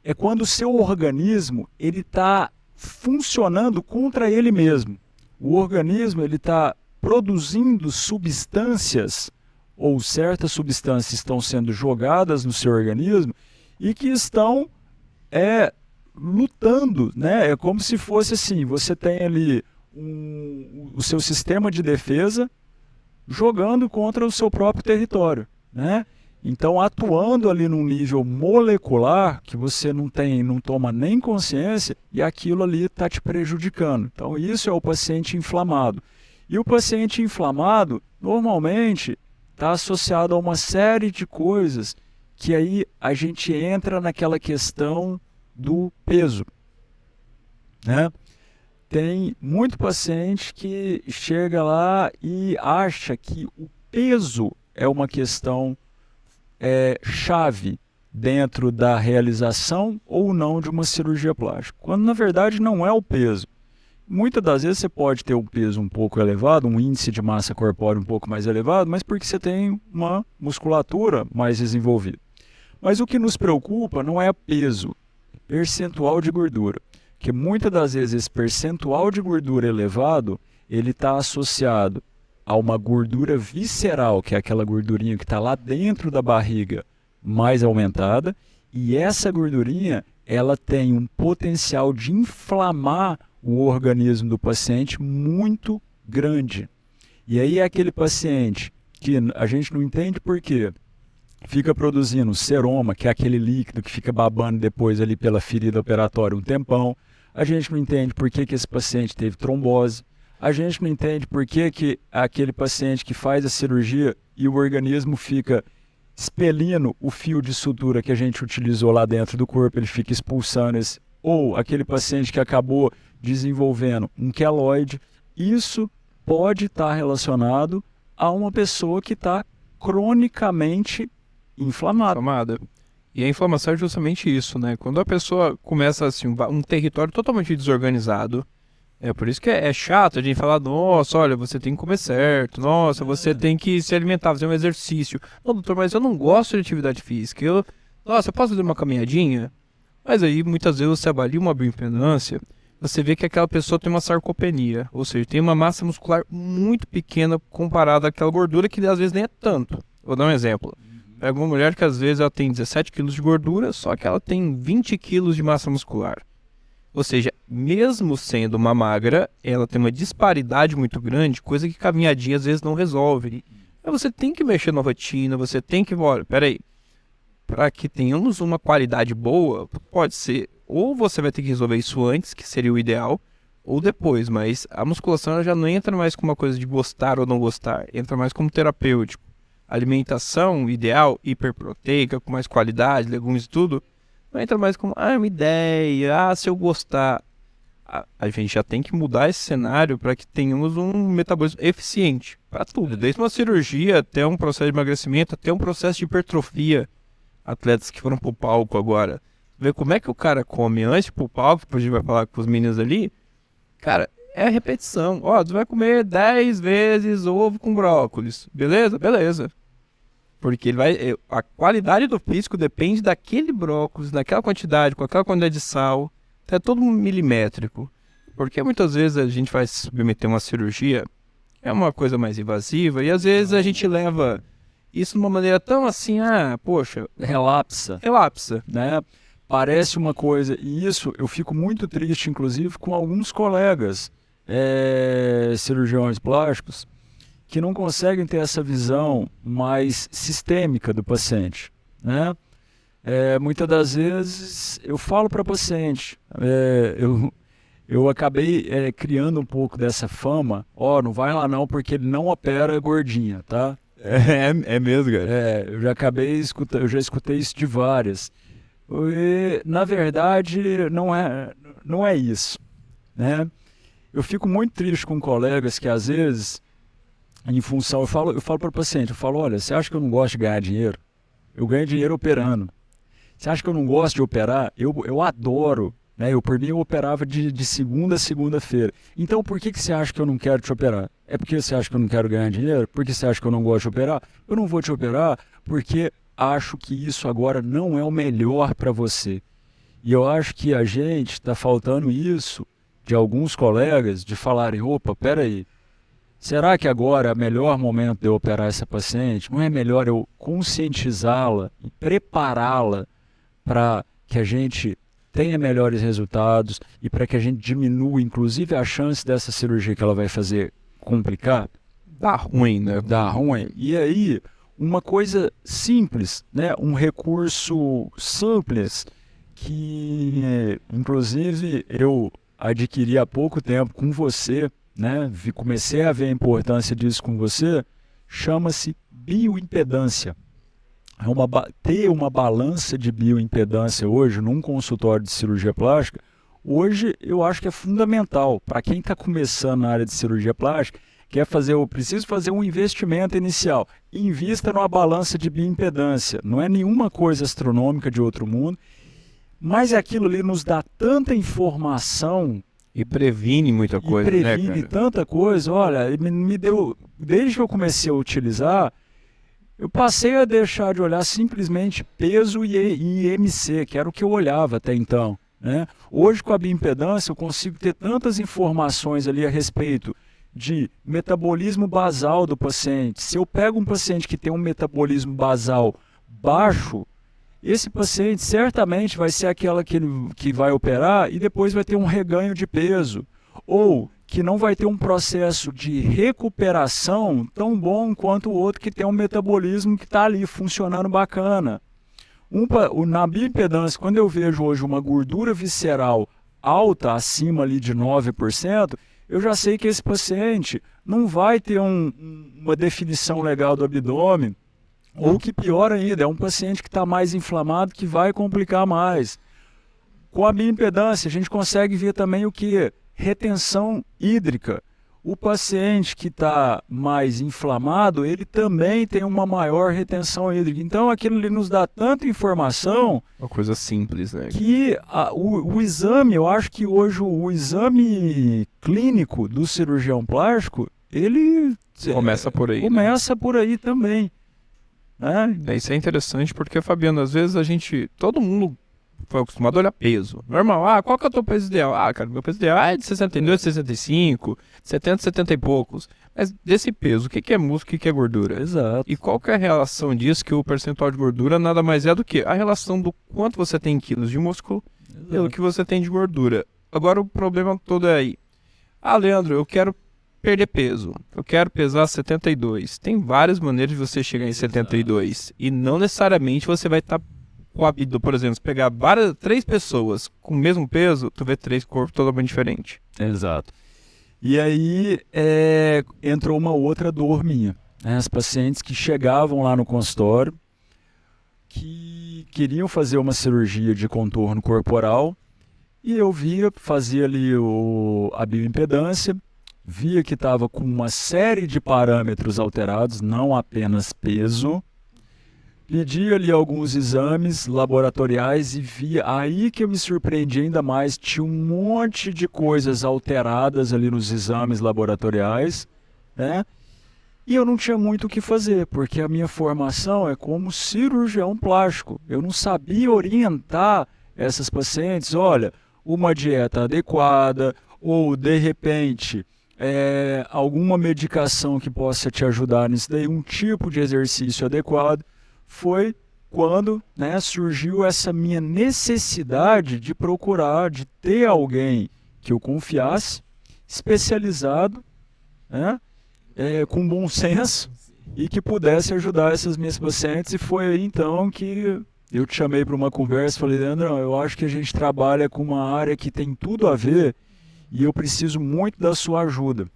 é quando o seu organismo ele está funcionando contra ele mesmo. O organismo ele está produzindo substâncias, ou certas substâncias estão sendo jogadas no seu organismo e que estão lutando, né? É como se fosse assim, você tem ali o seu sistema de defesa jogando contra o seu próprio território, né? Então, atuando ali num nível molecular que você não toma nem consciência e aquilo ali está te prejudicando. Então, isso é o paciente inflamado. E o paciente inflamado, normalmente, está associado a uma série de coisas que aí a gente entra naquela questão do peso, né? Tem muito paciente que chega lá e acha que o peso é uma questão chave dentro da realização ou não de uma cirurgia plástica, quando na verdade não é o peso. Muitas das vezes você pode ter um peso um pouco elevado, um índice de massa corpórea um pouco mais elevado, mas porque você tem uma musculatura mais desenvolvida. Mas o que nos preocupa não é peso, é percentual de gordura. Porque muitas das vezes esse percentual de gordura elevado, ele está associado a uma gordura visceral, que é aquela gordurinha que está lá dentro da barriga, mais aumentada, e essa gordurinha, ela tem um potencial de inflamar o organismo do paciente muito grande. E aí é aquele paciente que a gente não entende por quê. Fica produzindo seroma, que é aquele líquido que fica babando depois ali pela ferida operatória um tempão. A gente não entende por que esse paciente teve trombose. A gente não entende por que aquele paciente que faz a cirurgia e o organismo fica expelindo o fio de sutura que a gente utilizou lá dentro do corpo, ele fica expulsando esse. Ou aquele paciente que acabou desenvolvendo um queloide. Isso pode estar relacionado a uma pessoa que está cronicamente inflamada. E a inflamação é justamente isso, né? Quando a pessoa começa assim, um território totalmente desorganizado, é por isso que é chato a gente falar, nossa, olha, você tem que comer certo, nossa, você tem que se alimentar, fazer um exercício. Não, doutor, mas eu não gosto de atividade física. Nossa, eu posso fazer uma caminhadinha? Mas aí, muitas vezes, você avalia uma bioimpedância você vê que aquela pessoa tem uma sarcopenia, ou seja, tem uma massa muscular muito pequena comparada àquela gordura que às vezes nem é tanto. Vou dar um exemplo. Pega uma mulher que às vezes ela tem 17 quilos de gordura, só que ela tem 20 quilos de massa muscular. Ou seja, mesmo sendo uma magra, ela tem uma disparidade muito grande, coisa que caminhadinha às vezes não resolve. Aí você tem que mexer na rotina, você tem que... Olha, peraí, para que tenhamos uma qualidade boa, pode ser, ou você vai ter que resolver isso antes, que seria o ideal, ou depois, mas a musculação ela já não entra mais como uma coisa de gostar ou não gostar, entra mais como terapêutico. Alimentação ideal, hiperproteica, com mais qualidade, legumes e tudo, não entra mais como, uma ideia, se eu gostar. A gente já tem que mudar esse cenário para que tenhamos um metabolismo eficiente para tudo, desde uma cirurgia até um processo de emagrecimento, até um processo de hipertrofia. Atletas que foram pro palco agora, ver como é que o cara come antes de ir pro palco, depois a gente vai falar com os meninos ali, cara, é repetição. Ó, tu vai comer 10 vezes ovo com brócolis, beleza? Beleza. Porque ele vai, a qualidade do físico depende daquele brócolis, daquela quantidade, com aquela quantidade de sal, é todo milimétrico. Porque muitas vezes a gente vai se submeter a uma cirurgia, é uma coisa mais invasiva, e às vezes a gente leva isso de uma maneira tão assim, poxa, Relapsa, né? Parece uma coisa, e isso eu fico muito triste, inclusive, com alguns colegas cirurgiões plásticos, que não conseguem ter essa visão mais sistêmica do paciente, né? Muitas das vezes eu falo para paciente, eu acabei criando um pouco dessa fama, não vai lá não, porque ele não opera gordinha, tá? É mesmo, cara. Eu já eu já escutei isso de várias. E, na verdade, não é isso, né? Eu fico muito triste com colegas que às vezes, em função, eu falo para o paciente, olha, você acha que eu não gosto de ganhar dinheiro? Eu ganho dinheiro operando. Você acha que eu não gosto de operar? Eu adoro, né? Por mim eu operava de segunda a segunda-feira. Então por que você acha que eu não quero te operar? É porque você acha que eu não quero ganhar dinheiro? Porque você acha que eu não gosto de operar? Eu não vou te operar porque acho que isso agora não é o melhor para você. E eu acho que a gente está faltando isso de alguns colegas, de falarem, opa, peraí, será que agora é o melhor momento de eu operar essa paciente? Não é melhor eu conscientizá-la e prepará-la para que a gente tenha melhores resultados e para que a gente diminua, inclusive, a chance dessa cirurgia que ela vai fazer complicar? Dá ruim, né? Dá ruim. E aí, uma coisa simples, né? Um recurso simples que, inclusive, eu adquiri há pouco tempo com você, né? Comecei a ver a importância disso com você, chama-se bioimpedância. Ter uma balança de bioimpedância hoje num consultório de cirurgia plástica, hoje eu acho que é fundamental para quem está começando na área de cirurgia plástica, preciso fazer um investimento inicial. Invista numa balança de bioimpedância. Não é nenhuma coisa astronômica de outro mundo, mas aquilo ali nos dá tanta informação e previne muita coisa, né, cara? Previne tanta coisa. Olha, me deu, desde que eu comecei a utilizar, eu passei a deixar de olhar simplesmente peso e IMC, que era o que eu olhava até então, né? Hoje, com a bioimpedância, eu consigo ter tantas informações ali a respeito de metabolismo basal do paciente. Se eu pego um paciente que tem um metabolismo basal baixo, esse paciente certamente vai ser aquela que vai operar e depois vai ter um reganho de peso, ou que não vai ter um processo de recuperação tão bom quanto o outro que tem um metabolismo que está ali funcionando bacana. Na bioimpedância, quando eu vejo hoje uma gordura visceral alta, acima ali de 9%, eu já sei que esse paciente não vai ter uma definição legal do abdômen, ou que pior ainda, é um paciente que está mais inflamado, que vai complicar mais. Com a bioimpedância, a gente consegue ver também o que? Retenção hídrica. O paciente que está mais inflamado, ele também tem uma maior retenção hídrica. Então, aquilo ali nos dá tanta informação... Uma coisa simples, né? Que o exame, eu acho que hoje o exame clínico do cirurgião plástico, ele... Começa por aí. Começa por aí também. Isso é interessante porque, Fabiano, às vezes todo mundo foi acostumado a olhar peso. Normal, qual que é o teu peso ideal? Cara, meu peso ideal é de 62, 65, 70, 70 e poucos. Mas desse peso, o que que é músculo e o que que é gordura? Exato. E qual que é a relação disso, que o percentual de gordura nada mais é do que a relação do quanto você tem em quilos de músculo pelo que você tem de gordura. Agora o problema todo é aí. Leandro, eu quero perder peso. Eu quero pesar 72. Tem várias maneiras de você chegar em 72. E não necessariamente você vai estar com a vida, por exemplo, se pegar 3 pessoas com o mesmo peso, tu vê 3 corpos totalmente diferentes. Exato. E aí entrou uma outra dor minha. Né? As pacientes que chegavam lá no consultório, que queriam fazer uma cirurgia de contorno corporal, e eu fazia ali a bioimpedância, via que estava com uma série de parâmetros alterados, não apenas peso, pedia ali alguns exames laboratoriais e via, aí que eu me surpreendi ainda mais, tinha um monte de coisas alteradas ali nos exames laboratoriais, né? E eu não tinha muito o que fazer, porque a minha formação é como cirurgião plástico. Eu não sabia orientar essas pacientes, olha, uma dieta adequada, ou de repente alguma medicação que possa te ajudar nisso daí, um tipo de exercício adequado. Foi quando, né, surgiu essa minha necessidade de procurar, de ter alguém que eu confiasse, especializado, né, com bom senso e que pudesse ajudar essas minhas pacientes. E foi aí então que eu te chamei para uma conversa e falei, Leandrão, eu acho que a gente trabalha com uma área que tem tudo a ver e eu preciso muito da sua ajuda.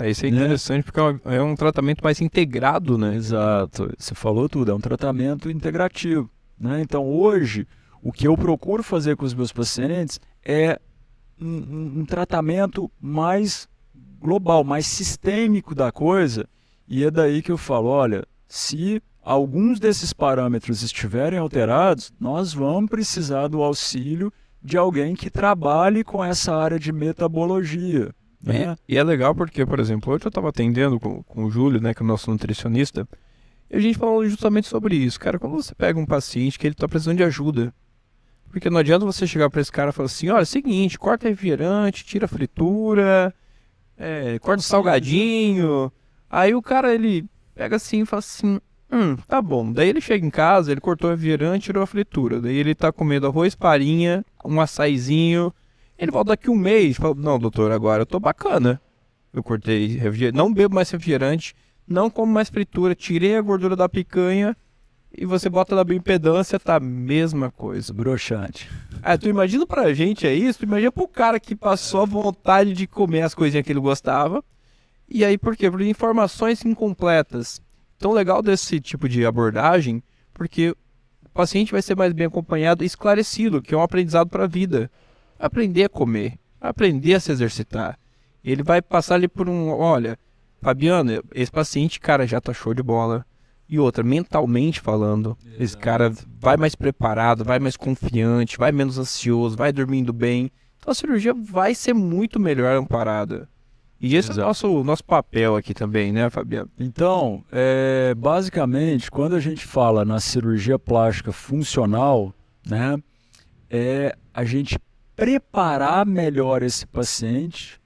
Isso é interessante, porque é um tratamento mais integrado, né? Exato, você falou tudo, é um tratamento integrativo, né? Então hoje, o que eu procuro fazer com os meus pacientes é um tratamento mais global, mais sistêmico da coisa, e é daí que eu falo, olha, se alguns desses parâmetros estiverem alterados, nós vamos precisar do auxílio de alguém que trabalhe com essa área de metabologia. E é legal porque, por exemplo, hoje eu estava atendendo com o Júlio, né, que é o nosso nutricionista, e a gente falou justamente sobre isso. Cara, quando você pega um paciente que ele está precisando de ajuda, porque não adianta você chegar para esse cara e falar assim, olha, é o seguinte, corta refrigerante, tira a fritura, corta o salgadinho. Aí o cara, ele pega assim e fala assim, tá bom. Daí ele chega em casa, ele cortou o refrigerante, tirou a fritura. Daí ele tá comendo arroz, farinha, um açaizinho. Ele volta daqui um mês e fala, não, doutor, agora eu tô bacana. Eu cortei refrigerante, não bebo mais refrigerante, não como mais fritura, tirei a gordura da picanha e você bota na bioimpedância, tá a mesma coisa. Broxante. Tu imagina pra gente isso, tu imagina pro cara que passou a vontade de comer as coisinhas que ele gostava. E aí por quê? Por informações incompletas. Então legal desse tipo de abordagem, porque o paciente vai ser mais bem acompanhado e esclarecido, que é um aprendizado pra vida. Aprender a comer, aprender a se exercitar. Ele vai passar ali por olha, Fabiano, esse paciente, cara, já tá show de bola. E outra, mentalmente falando, esse cara vai mais preparado, vai mais confiante, vai menos ansioso, vai dormindo bem. Então a cirurgia vai ser muito melhor amparada. E esse é o nosso papel aqui também, né, Fabiano? Então, basicamente, quando a gente fala na cirurgia plástica funcional, né, a gente preparar melhor esse paciente,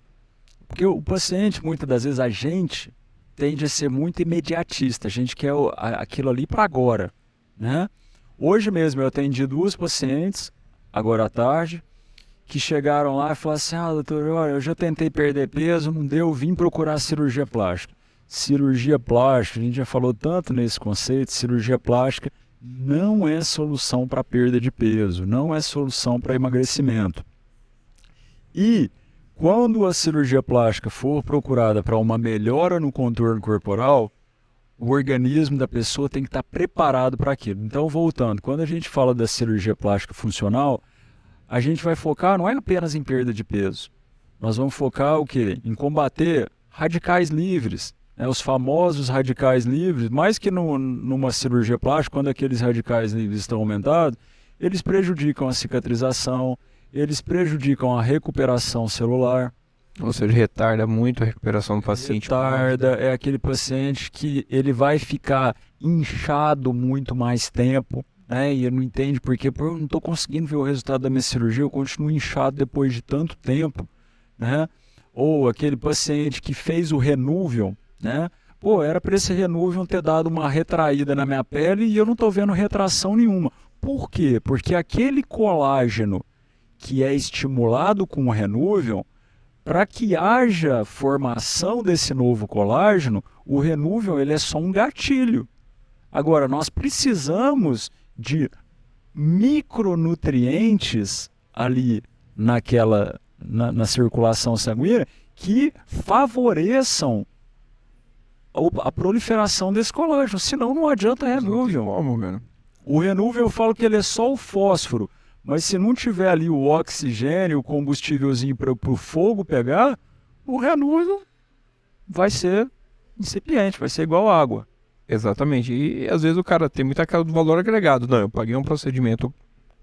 porque o paciente, muitas das vezes, a gente tende a ser muito imediatista, a gente quer aquilo ali para agora, né? Hoje mesmo eu atendi 2 pacientes, agora à tarde, que chegaram lá e falaram assim, doutor, olha, eu já tentei perder peso, não deu, vim procurar cirurgia plástica. Cirurgia plástica, a gente já falou tanto nesse conceito, cirurgia plástica não é solução para perda de peso, não é solução para emagrecimento. E quando a cirurgia plástica for procurada para uma melhora no contorno corporal, o organismo da pessoa tem que estar preparado para aquilo. Então, voltando, quando a gente fala da cirurgia plástica funcional, a gente vai focar não é apenas em perda de peso. Nós vamos focar o quê? Em combater radicais livres, né? Os famosos radicais livres, mais que numa cirurgia plástica, quando aqueles radicais livres estão aumentados, eles prejudicam a cicatrização, eles prejudicam a recuperação celular. Ou seja, retarda muito a recuperação do paciente. Retarda, é aquele paciente que ele vai ficar inchado muito mais tempo, né? E não entende por quê. Pô, eu não estou conseguindo ver o resultado da minha cirurgia, eu continuo inchado depois de tanto tempo, né? Ou aquele paciente que fez o Renuvium, né? Pô, era para esse Renuvium ter dado uma retraída na minha pele e eu não estou vendo retração nenhuma. Por quê? Porque aquele colágeno que é estimulado com o Renuvium, para que haja formação desse novo colágeno, o Renuvium ele é só um gatilho. Agora, nós precisamos de micronutrientes ali na circulação sanguínea que favoreçam a proliferação desse colágeno, senão não adianta Renuvium. Como, cara? O Renuvium eu falo que ele é só o fósforo, mas se não tiver ali o oxigênio, o combustívelzinho para o fogo pegar, o Renuvium vai ser incipiente, vai ser igual água. Exatamente. E às vezes o cara tem muito aquela do valor agregado. Não, eu paguei um procedimento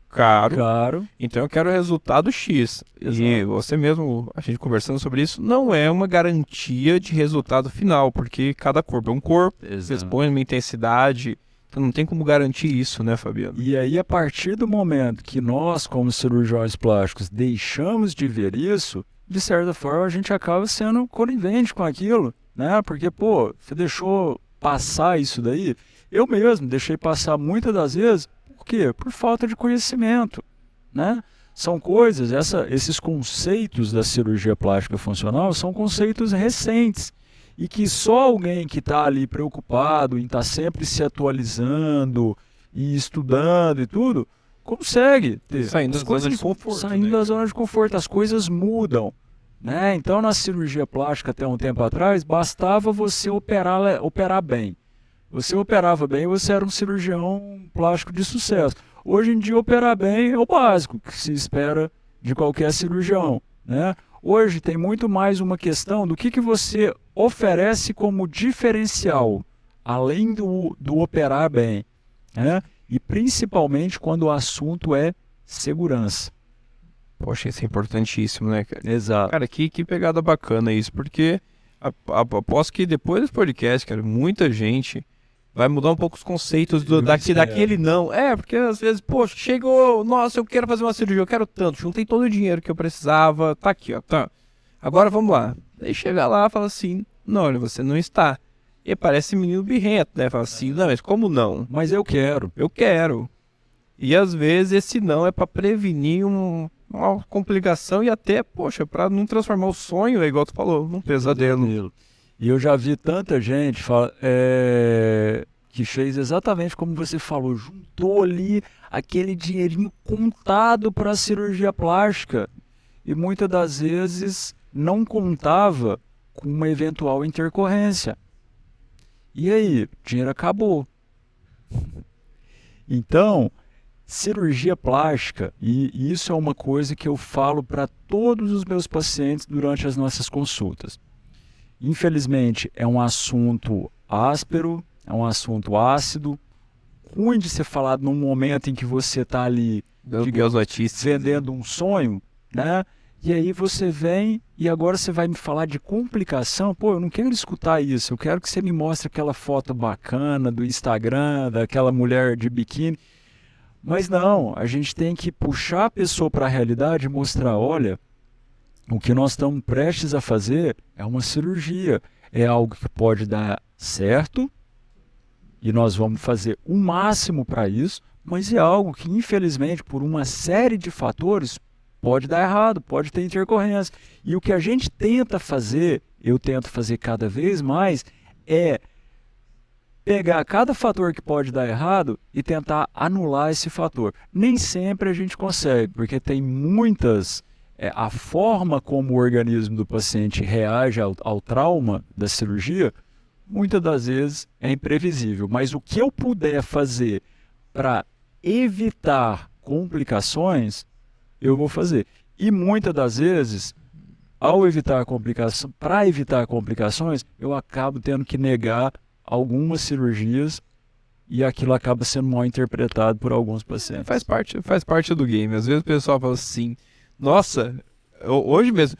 caro, então eu quero o resultado X. Exato. E você mesmo, a gente conversando sobre isso, não é uma garantia de resultado final, porque cada corpo é um corpo, expõe uma intensidade, então não tem como garantir isso, né, Fabiano? E aí, a partir do momento que nós, como cirurgiões plásticos, deixamos de ver isso, de certa forma a gente acaba sendo conivente com aquilo, né? Porque, pô, você deixou passar isso daí? Eu mesmo deixei passar muitas das vezes. Por quê? Por falta de conhecimento, né? São coisas, esses conceitos da cirurgia plástica funcional são conceitos recentes e que só alguém que está ali preocupado em estar sempre se atualizando e estudando e tudo, consegue ter. Saindo da zona de conforto. Saindo da zona de conforto, as coisas mudam, né? Então, na cirurgia plástica, até um tempo atrás, bastava você operar bem. Você operava bem, você era um cirurgião plástico de sucesso. Hoje em dia, operar bem é o básico que se espera de qualquer cirurgião, né? Hoje tem muito mais uma questão do que você oferece como diferencial, além do operar bem, né? E principalmente quando o assunto é segurança. Poxa, isso é importantíssimo, né, cara? Exato. Cara, que pegada bacana isso, porque aposto que depois desse podcast, cara, muita gente vai mudar um pouco os conceitos daquele não. É, porque às vezes, poxa, chegou, nossa, eu quero fazer uma cirurgia, eu quero tanto, juntei todo o dinheiro que eu precisava, tá aqui, ó, tá. Agora vamos lá. Aí chega lá e fala assim, não, olha, você não está. E parece menino birrento, né? Fala assim, não, mas como não? Mas eu quero. Eu quero. E às vezes esse não é para prevenir uma complicação e até, poxa, para não transformar o sonho, é igual tu falou, num pesadelo. E eu já vi tanta gente que fez exatamente como você falou, juntou ali aquele dinheirinho contado para a cirurgia plástica e muitas das vezes não contava com uma eventual intercorrência. E aí, o dinheiro acabou. Então, cirurgia plástica, e isso é uma coisa que eu falo para todos os meus pacientes durante as nossas consultas. Infelizmente, é um assunto áspero, é um assunto ácido, ruim de ser falado num momento em que você está ali vendendo um sonho, né? E aí você vem e agora você vai me falar de complicação. Pô, eu não quero escutar isso, eu quero que você me mostre aquela foto bacana do Instagram, daquela mulher de biquíni. Mas não, a gente tem que puxar a pessoa para a realidade e mostrar, olha, o que nós estamos prestes a fazer é uma cirurgia, é algo que pode dar certo e nós vamos fazer o máximo para isso, mas é algo que, infelizmente, por uma série de fatores, pode dar errado, pode ter intercorrência. E o que a gente tenta fazer, eu tento fazer cada vez mais, é pegar cada fator que pode dar errado e tentar anular esse fator. Nem sempre a gente consegue, porque tem muitas... a forma como o organismo do paciente reage ao trauma da cirurgia, muitas das vezes é imprevisível. Mas o que eu puder fazer para evitar complicações, eu vou fazer. E muitas das vezes, para evitar complicações, eu acabo tendo que negar algumas cirurgias e aquilo acaba sendo mal interpretado por alguns pacientes. Faz parte do game. Às vezes o pessoal fala assim, nossa, hoje mesmo,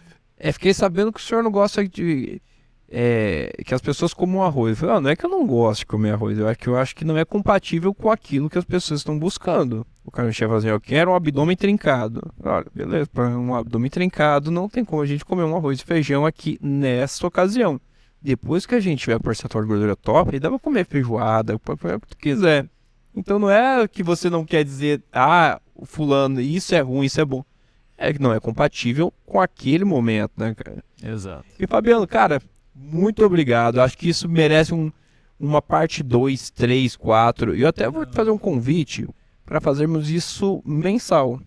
fiquei sabendo que o senhor não gosta de... que as pessoas comam arroz. Eu falo, não é que eu não gosto de comer arroz, eu acho que não é compatível com aquilo que as pessoas estão buscando. O cara me chega e fala assim, eu quero um abdômen trincado. Olha, beleza, para um abdômen trincado não tem como a gente comer um arroz e feijão aqui nessa ocasião. Depois que a gente tiver percentual de gordura top, aí dá pra comer feijoada, pode comer o que tu quiser. Então não é que você não quer dizer, o fulano, isso é ruim, isso é bom. É que não é compatível com aquele momento, né, cara? Exato. E Fabiano, cara, muito obrigado. Acho que isso merece uma parte 2, 3, 4. E eu até vou te fazer um convite para fazermos isso mensal.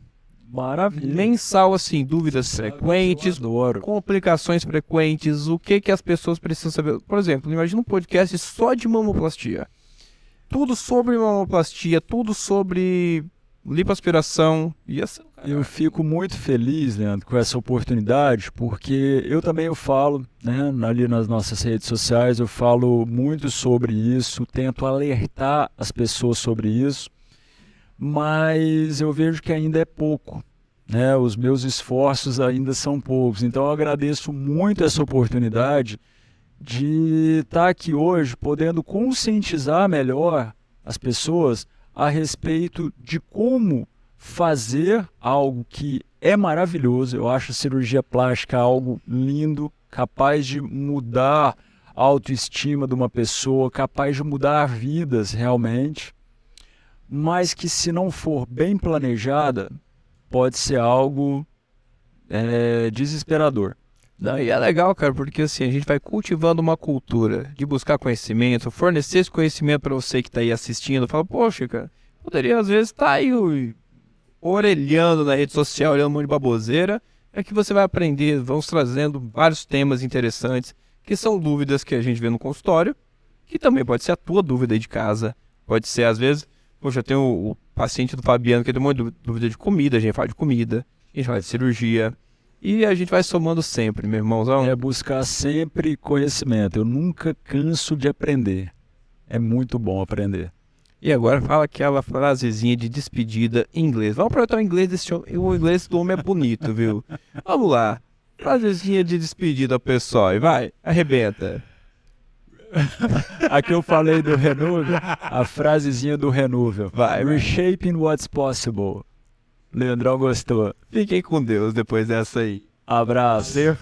Maravilha. Mensal, assim, dúvidas frequentes, complicações frequentes, o que as pessoas precisam saber. Por exemplo, imagina um podcast só de mamoplastia. Tudo sobre mamoplastia, tudo sobre lipoaspiração. Eu fico muito feliz, Leandro, com essa oportunidade, porque eu também falo, né, ali nas nossas redes sociais, eu falo muito sobre isso, tento alertar as pessoas sobre isso, mas eu vejo que ainda é pouco, né? Os meus esforços ainda são poucos. Então eu agradeço muito essa oportunidade de estar aqui hoje, podendo conscientizar melhor as pessoas a respeito de como fazer algo que é maravilhoso. Eu acho a cirurgia plástica algo lindo, capaz de mudar a autoestima de uma pessoa, capaz de mudar vidas realmente, mas que se não for bem planejada, pode ser algo desesperador. Não, e é legal, cara, porque assim, a gente vai cultivando uma cultura de buscar conhecimento, fornecer esse conhecimento para você que está aí assistindo. Fala, poxa, cara, poderia às vezes estar aí orelhando na rede social, olhando um monte de baboseira. É que você vai aprender, vamos trazendo vários temas interessantes, que são dúvidas que a gente vê no consultório, que também pode ser a tua dúvida aí de casa. Pode ser, às vezes, poxa, eu tenho o paciente do Fabiano que tem um monte de dúvida de comida, a gente fala de comida, a gente fala de cirurgia. E a gente vai somando sempre, meu irmãozão. É buscar sempre conhecimento. Eu nunca canso de aprender. É muito bom aprender. E agora fala aquela frasezinha de despedida em inglês. Vamos aproveitar o inglês desse homem. O inglês do homem é bonito, viu? Vamos lá. Frasezinha de despedida, pessoal. E vai, arrebenta. Aqui eu falei do Renúvel, a frasezinha do Renúvel. Vai. Reshaping what's possible. Leandrão gostou. Fiquem com Deus depois dessa aí. Abraço. Valeu.